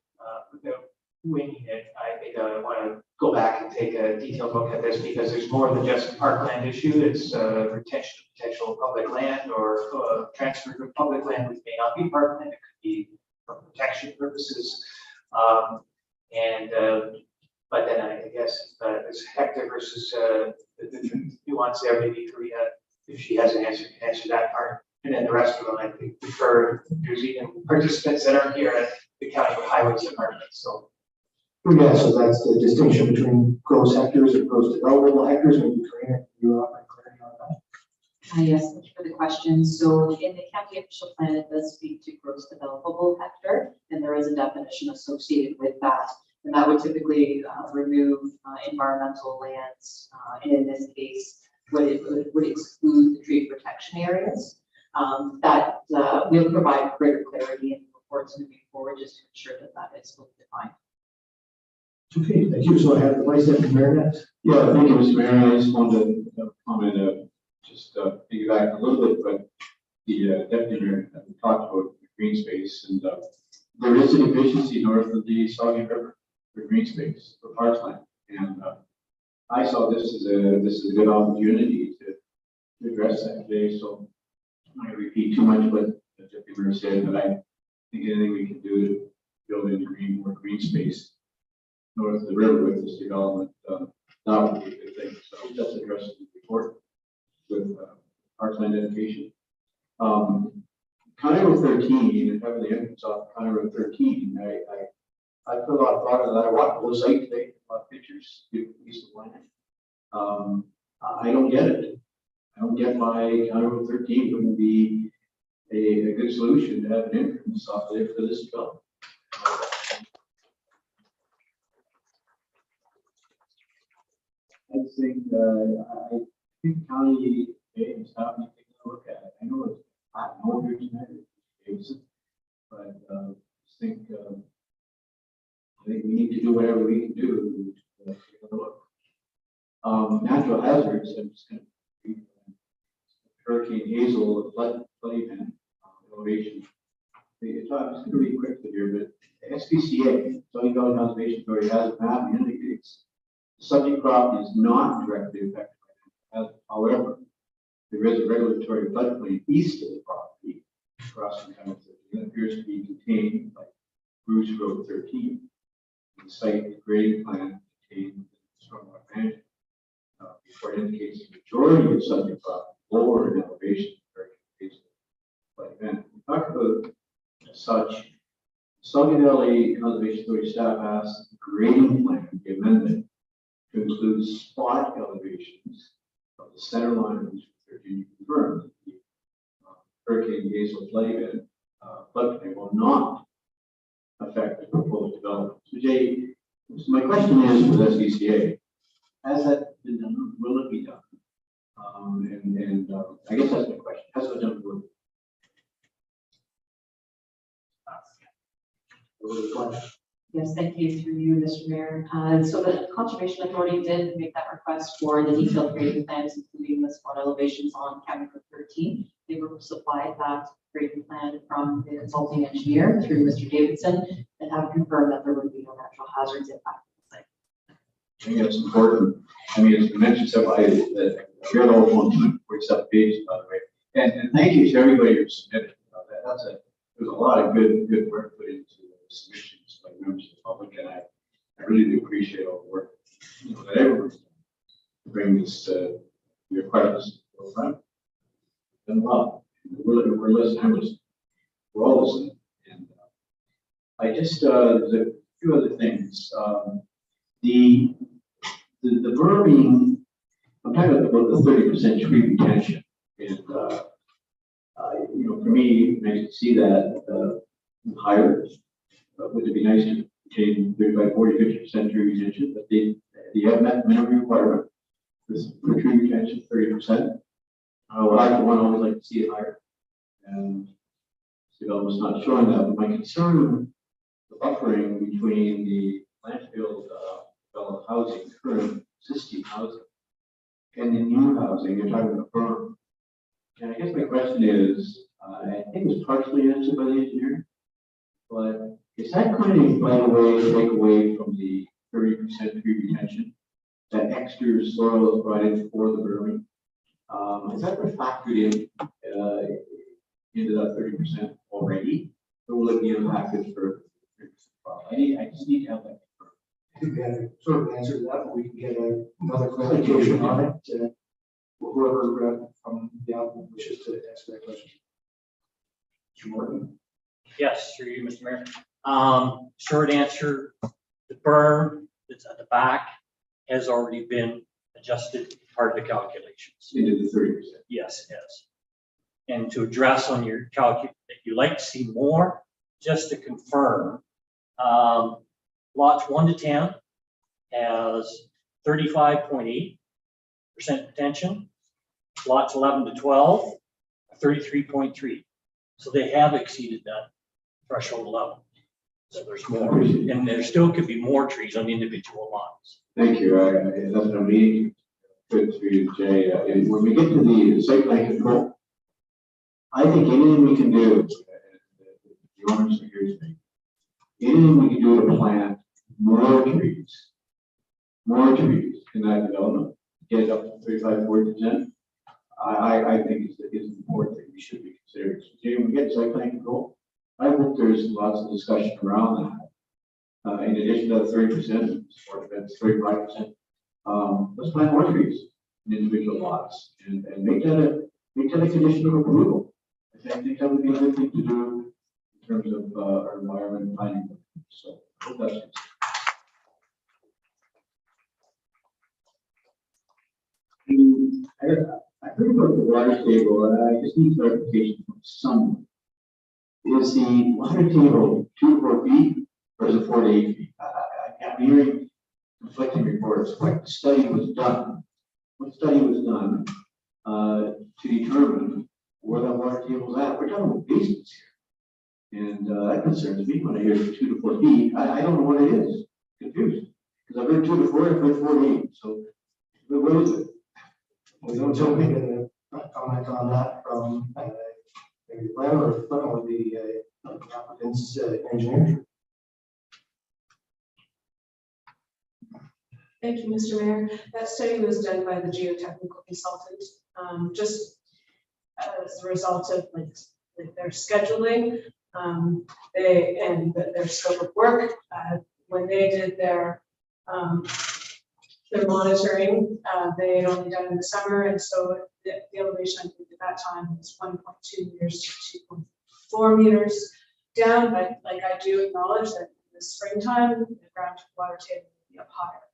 without winging it. I think I want to go back and take a detailed look at this, because there's more than just a parkland issue. It's retention of potential public land, or transfer of public land which may not be parkland. It could be for protection purposes. But then I guess it's Hector versus the nuance there. Maybe Korea, if she has an answer, can answer that part. And then the rest of them, I think, prefer, there's even participants that aren't here at the county highways department. So. Yeah, so that's the distinction between gross hectares and gross developable hectares. Maybe Karina, you offer clarity on that. Yes, thank you for the question. So in the county official plan, it does speak to gross developable hectare, and there is a definition associated with that. And that would typically remove environmental lands, and in this case, would exclude the tree protection areas. That will provide greater clarity in reports moving forward, just to ensure that that is fully defined. Okay, thank you. So I have the vice deputy mayor next. Yeah, thank you, Mr. Mayor. I just wanted to comment, piggyback a little bit, but the deputy mayor talked about the green space, and there is a deficiency north of the Saugeen River for green space for parkland, and I saw this as a good opportunity to address that today. So I'm not going to repeat too much what the deputy mayor said, but I think anything we can do to build in more green space north of the river with this development, that would be a good thing. So that's addressed in the report with parkland dedication. County Road 13, and having the entrance off County Road 13, I put a lot of thought into that. I walked the site today, a lot of pictures, beautiful piece of land. I don't get it. I don't get why County Road 13 wouldn't be a good solution to have an entrance off there for this development. I think county and staff need to take a look at it. I know it's not no here tonight, but I think we need to do whatever we can do to take a look. Natural hazards, I'm just going to read Hurricane Hazel, flood event, elevation. I'm just going to read quickly here, but SPCA, Saugeen Valley Conservation Authority, has a map that indicates the subject property is not directly affected by that. However, there is a regulatory floodplain east of the property crossing County 13 that appears to be contained by Bruce Road 13. The site grading plan contained stormwater management before it indicates the majority of subject property lower in elevation compared to the event. We talk about such. Saugeen Valley Conservation Authority staff asked the grading plan to be amended to include spot elevations of the center line of Bruce 13 confirmed that the Hurricane Hazel flood event floodplain will not affect the proposed development. So Jay, so my question is with SDCA, has that been done? Will it be done? I guess that's my question. Has it been done? Yes, thank you through you, Mr. Mayor. So the Conservation Authority did make that request for the detailed grading plans, including the spot elevations on County Road 13. They were supplied that grading plan from the consulting engineer through Mr. Davidson, and have confirmed that there would be no natural hazards impact the site. I think that's important. I mean, it's been mentioned several times that I read all 147 pages, by the way. And thank you to everybody who submitted. There's a lot of good work put into submissions by members of the public, and I really do appreciate all the work that everyone's done to bring this to your requirements to the front. Done well. We're listening. We're all listening. And I just, there's a few other things. The berming, I'm talking about the 30% tree retention. And, for me, nice to see that higher. Would it be nice to retain 35, 40, 50% tree retention? But they have met minimum requirement for tree retention, 30%. What I, for one, always like to see it higher. And development's not showing that. But my concern, the buffering between the landfill developed housing, current existing housing, and the new housing, you're talking about berm. And I guess my question is, I think it was partially answered by the engineer, but is that going to, by the way, take away from the 30% tree retention, that extra soil is provided for the berming? Is that factored in into that 30% already, or will it be impacted for 30%? I just need to have that. I think we have a sort of answer to that, but we can get another clarification on it. Whoever from the applicant wishes to answer that question. Mr. Morton? Yes, through you, Mr. Mayor. Short answer, the berm that's at the back has already been adjusted part of the calculations. Into the 30%. Yes, it has. And to address on your calculation, that you like to see more, just to confirm, lots 1 to 10 has 35.8% retention. Lots 11 to 12, 33.3. So they have exceeded that threshold level. So there's more, and there still could be more trees on individual lots. Thank you. That's what I'm meeting. Good to you, Jay. When we get to the site plan control, I think anything we can do, the owners here's me, anything we can do to plant more trees in that development, get it up to 35, 40%, I think is important that we should be considering. So, Jay, when we get site plan control, I hope there's lots of discussion around that. In addition to the 30%, or that's 35%, let's plant more trees in individual lots and make that a condition of approval. I think that would be a good thing to do in terms of our environment planning. So I hope that's it. I heard about the water table, and I just need clarification from someone. Is the water table 2 to 4 feet, or is it 4 to 8 feet? I'm hearing conflicting reports. What study was done? What study was done to determine where that water table is at? We're talking about basements here, and that concerns me when I hear 2 to 4 feet. I don't know what it is. Confused, because I've heard 2 to 4, I've heard 4 to 8. So what is it? We don't tell me to comment on that from maybe Glenn or the applicant's engineer. Thank you, Mr. Mayor. That study was done by the geotechnical consultant, just as a result of like their scheduling, and their scope of work. When they did their monitoring, they had only done in the summer, and so the elevation I think at that time was 1.2 meters to 2.4 meters down. But like I do acknowledge that in the springtime, the groundwater table will be up higher.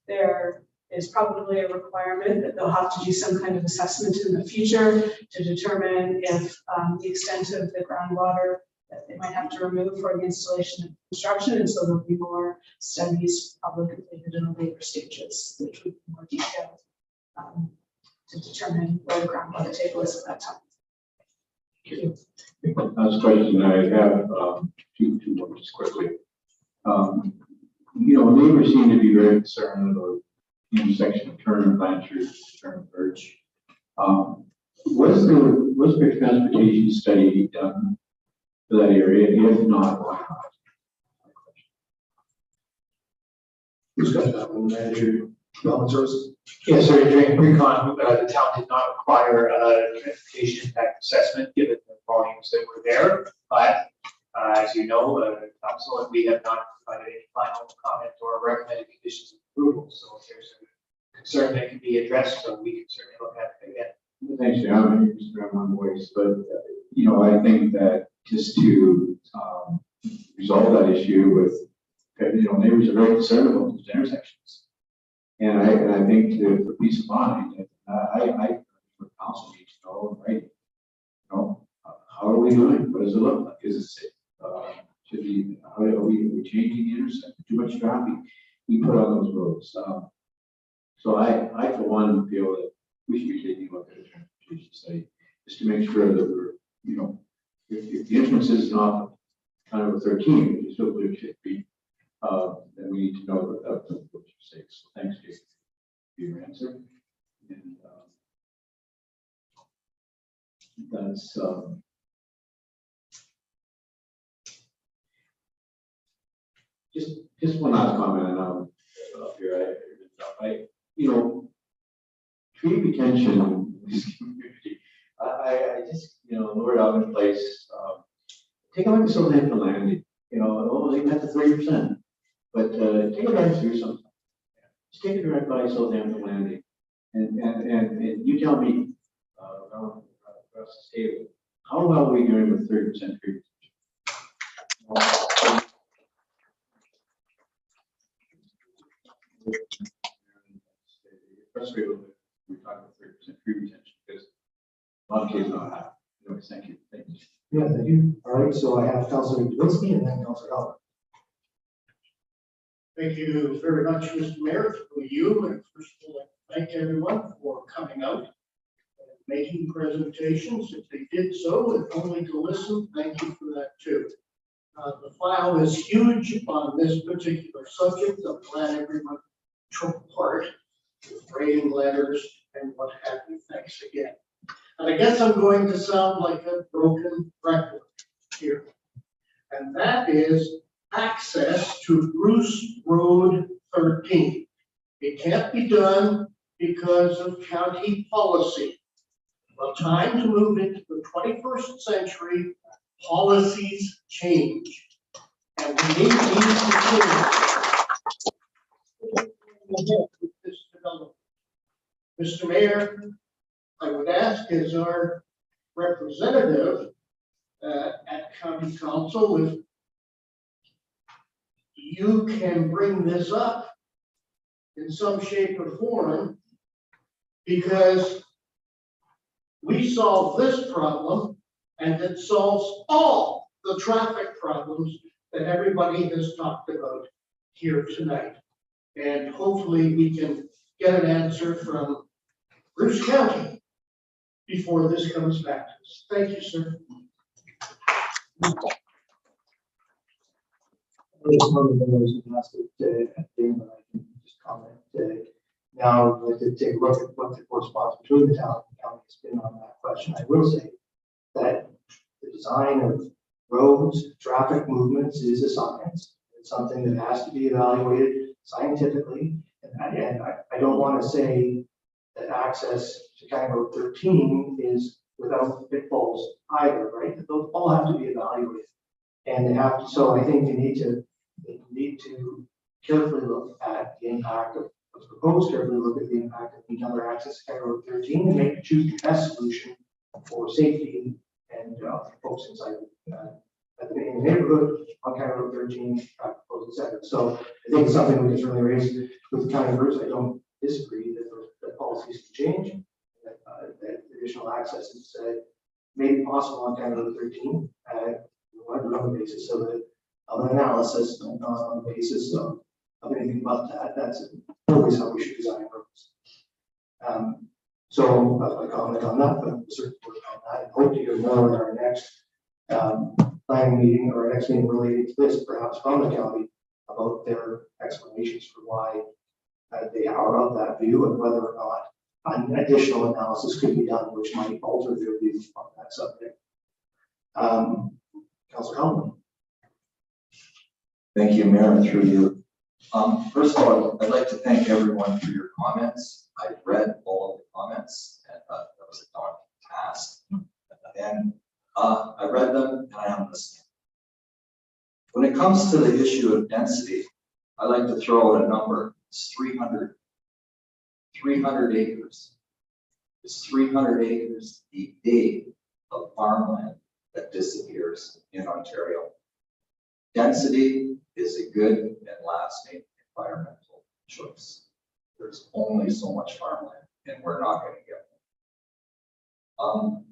There is probably a requirement that they'll have to do some kind of assessment in the future to determine if the extent of the groundwater that they might have to remove for the installation and construction. And so there'll be more studies probably completed in the later stages, which would be more detailed to determine where the groundwater table is at that time. Thank you. Last question I have, two more just quickly. Neighbors seem to be very concerned about the intersection of Turner and Blanchard, Turner and Birch. Was there transportation study done for that area? If not, why not? Who's got that one, manager, development services? Yes, sir. During pre-con, the town did not require a transportation impact assessment given the volumes that were there. But as you know, council, and we have not provided any final comment or recommended conditions of approval. So if there's a concern that can be addressed, so we can certainly look at it again. Thanks, John. I just grab one voice, but I think that just to resolve that issue with, neighbors are very concerned about those intersections. And I think that for peace of mind, the council needs to know, right? How are we doing? What does it look like? Is it safe? Should we, how are we changing the intersection? Too much traffic we put on those roads. So I for one feel that we should be taking a look at a transportation study just to make sure that we're, if the entrance is not kind of a 13, which is still clear should be, then we need to know what you're saying. So thanks, Jason, for your answer. And that's just one last comment, and up here. Tree retention in this community. I just, Lord Alvin Place. Take a look at Southampton Landing. They got the 30%, but take a drive through sometime. Just take a drive by Southampton Landing, and you tell me, across the table, how well are we doing with 30% tree retention? Frustrated with we're talking about 30% tree retention because a lot of cases not happen. Anyways, thank you. Thank you. Yeah, thank you. All right, so I have Councilor Dwinsky and then Councilor Albert. Thank you very much, Mr. Mayor, for you, and first of all, I'd like to thank everyone for coming out and making presentations. If they did so, if only to listen, thank you for that too. The file is huge on this particular subject. I'm glad everyone took part with writing letters and what have you. Thanks again. And I guess I'm going to sound like a broken record here. And that is access to Bruce Road 13. It can't be done because of county policy. Well, time to move into the 21st century, policies change. And we need these to change. With this development. Mr. Mayor, I would ask as our representative at County Council if you can bring this up in some shape or form, because we solve this problem and it solves all the traffic problems that everybody has talked about here tonight. And hopefully we can get an answer from Bruce County before this comes back to us. Thank you, sir. Just comment. Now, to take a look at what the correspondence between the town and the county has been on that question, I will say that the design of roads, traffic movements is a science. It's something that has to be evaluated scientifically. And I don't want to say that access to County Road 13 is without pitfalls either, right? Those all have to be evaluated. And they have to, so I think they need to carefully look at the impact of what's proposed, carefully look at the impact of another access to County Road 13 and choose the best solution for safety and folks inside in the neighborhood on County Road 13, etc. So I think it's something we can certainly raise with the county groups. I don't disagree that policies can change, that additional access is maybe possible on County Road 13 on the basis of an analysis, not on the basis of anything but that. That's always how we should design roads. So I comment on that, but certainly work on that. I hope to hear more in our next planning meeting or our next meeting related to this, perhaps from the county, about their explanations for why they are of that view and whether or not an additional analysis could be done, which might alter their view on that subject. Councilor Hellman. Thank you, Mayor, through you. First of all, I'd like to thank everyone for your comments. I've read all of the comments, and that was a daunting task. And I read them, and I am listening. When it comes to the issue of density, I like to throw out a number. It's 300 acres. It's 300 acres a day of farmland that disappears in Ontario. Density is a good and lasting environmental choice. There's only so much farmland, and we're not going to get one.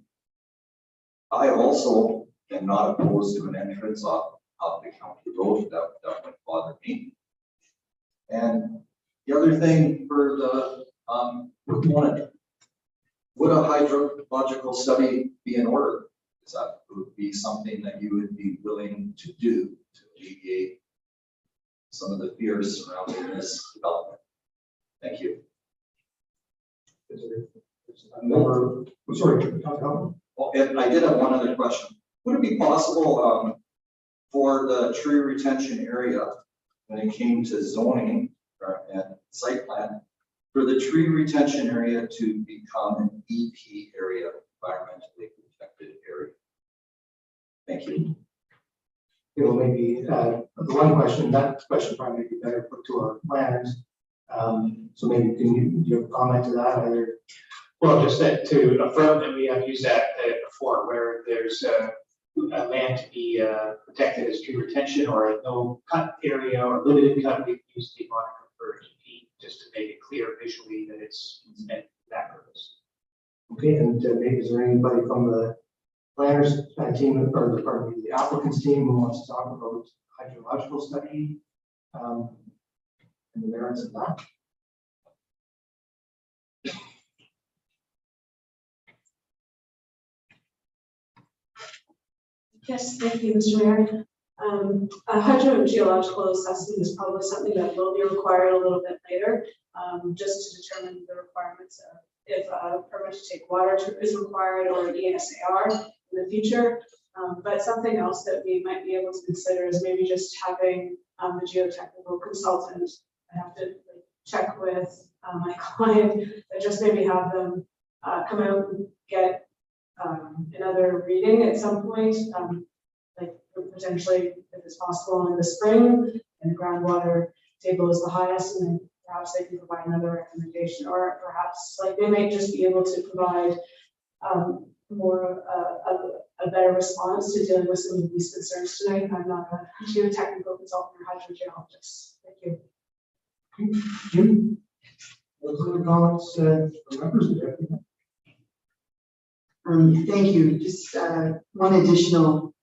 I also am not opposed to an entrance off the county road. That wouldn't bother me. And the other thing for the proponent, would a hydrological study be in order? Is that would be something that you would be willing to do to alleviate some of the fears surrounding this development? Thank you. Sorry. Oh, and I did have one other question. Would it be possible for the tree retention area, when it came to zoning and site plan, for the tree retention area to become an EP area, environmentally protected area? Thank you. Well, maybe the one question, that question probably be better put to our planners. So maybe do you have a comment to that either? Well, just that to affirm that we have used that before, where there's a land to be protected as tree retention or a no cut area or limited cut, we've used the moniker for EP just to make it clear visually that it's meant for that purpose. Okay, and maybe is there anybody from the planners team or the applicants team who wants to talk about hydrological study and the merits of that? Yes, thank you, Mr. Mayor. A hydrogeological assessment is probably something that will be required a little bit later, just to determine the requirements of if a permit to take water is required or an ESAR in the future. But something else that we might be able to consider is maybe just having the geotechnical consultant. I have to check with my client, but just maybe have them come out and get another reading at some point, like potentially if it's possible in the spring and the groundwater table is the highest, and then perhaps they can provide another recommendation, or perhaps like they may just be able to provide more a better response to dealing with some of these concerns tonight. I'm not a geotechnical consultant or hydrogeologist. Thank you. Jim, what other comments from members? Thank you. Just one additional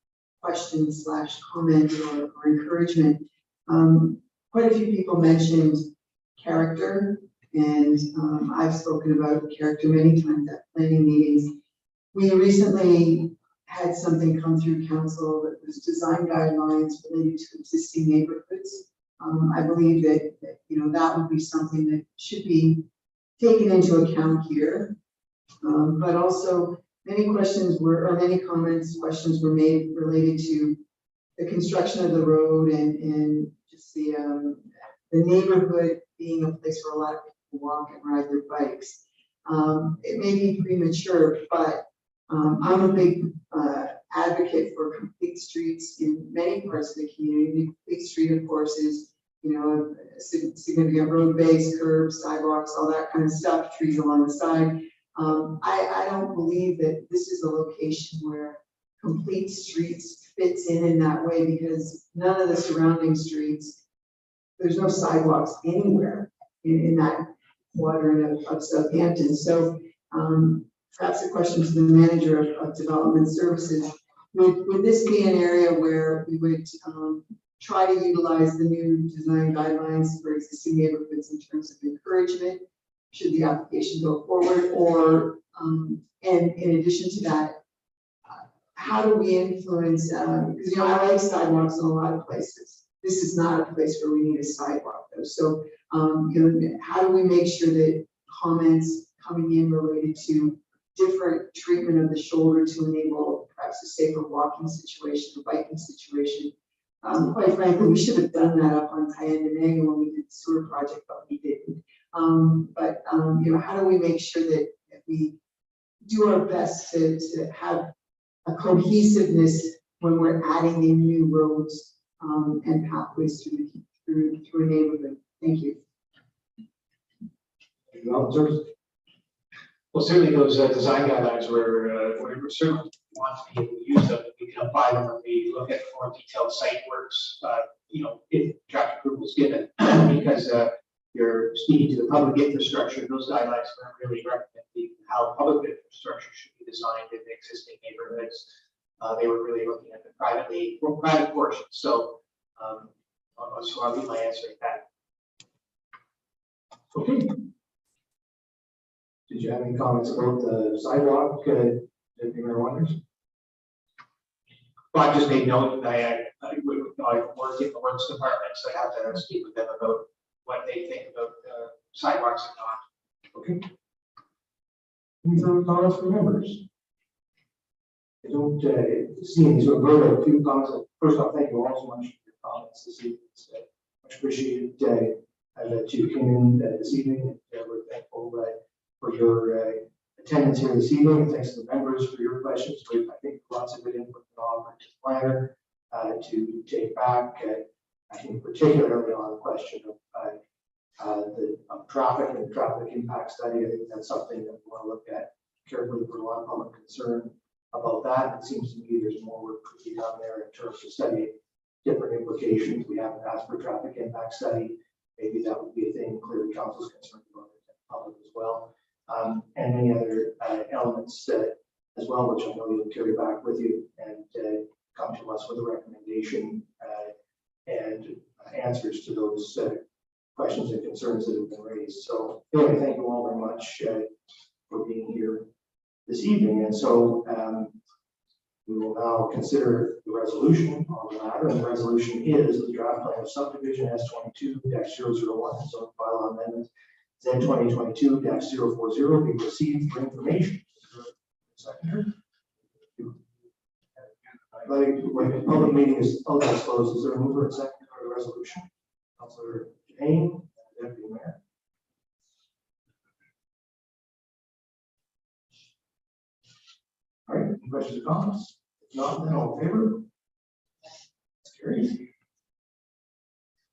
question / comment or encouragement. Quite a few people mentioned character, and I've spoken about character many times at planning meetings. We recently had something come through council that was design guidelines related to existing neighborhoods. I believe that that would be something that should be taken into account here. But also many questions or many comments, questions were made related to the construction of the road and just the neighborhood being a place where a lot of people walk and ride their bikes. It may be premature, but I'm a big advocate for complete streets in many parts of the community. Complete street, of course, is a significant road base, curbs, sidewalks, all that kind of stuff, trees along the side. I don't believe that this is a location where complete streets fits in that way, because none of the surrounding streets, there's no sidewalks anywhere in that quadrant of Southampton. So perhaps a question to the manager of development services. Would this be an area where we would try to utilize the new design guidelines for existing neighborhoods in terms of encouragement, should the application go forward? Or, and in addition to that, how do we influence, because I like sidewalks in a lot of places. This is not a place where we need a sidewalk though. So, how do we make sure that comments coming in related to different treatment of the shoulder to enable perhaps a safer walking situation, or biking situation? Quite frankly, we should have done that up on Tyandanega when we did the sewer project, but we didn't. How do we make sure that we do our best to have a cohesiveness when we're adding in new roads and pathways through a neighborhood? Thank you. Well, certainly those design guidelines were certainly want to be able to use them, we can apply them when we look at more detailed site works, if draft approval is given, because you're speaking to the public infrastructure, those guidelines aren't really recommending how public infrastructure should be designed in existing neighborhoods. They were really looking at the private portion. So, I'll leave my answer at that. Okay. Did you have any comments about the sidewalk, Deputy Mayor Wonders? Well, I just made note that I work in the works department, so I have to speak with them about what they think about sidewalks and not. Okay. Any further comments from members? I don't see any, so go to a few comments. First off, thank you all so much for your comments this evening. It's much appreciated that you came in this evening. We're thankful for your attendance here this evening. And thanks to the members for your questions. I think lots of good input and offer to the planner to take back. I think particularly on the question of traffic and traffic impact study. I think that's something that we want to look at carefully for a lot of public concern about that. It seems to me there's more work to be done there in terms of studying different implications. We haven't asked for traffic impact study. Maybe that would be a thing clearly council's concerned about it, and public as well. And many other elements as well, which I know you'll carry back with you and come to us with a recommendation and answers to those questions and concerns that have been raised. So anyway, thank you all very much for being here this evening. And so we will now consider the resolution on the matter. And the resolution is the draft plan of subdivision S22-001 and zone bylaw amendment Z 2022-040 be received for information. Seconder. When the public meeting is closed, is there a mover and seconder for the resolution? Councilor Jane, Deputy Mayor. All right, any questions or comments? If not, then all in favor? That's carried.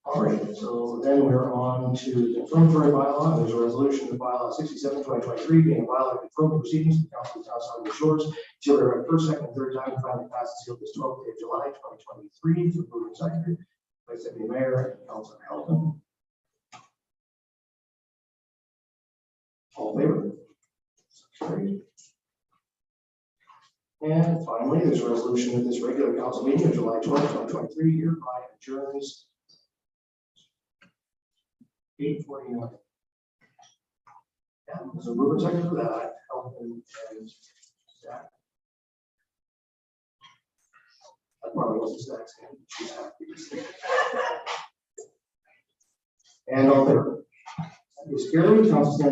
All right, so then we're on to the confirmatory bylaw. There's a resolution of bylaw 67/2023 being a bylaw of confirmed proceedings. The council of the South Side Shores shall be read first, second, and third time and finally passed and sealed this 12th day of July 2023 to approve and seconded by Deputy Mayor and Councilor Helton. All in favor? Carried. And finally, there's a resolution of this regular council meeting of July 12, 2023 hereby adjourns 8:49. Yeah, there's a mover second for that, Helton and Zach. I probably wasn't Zach's hand. She's happy. And all there. That is carried. Council stands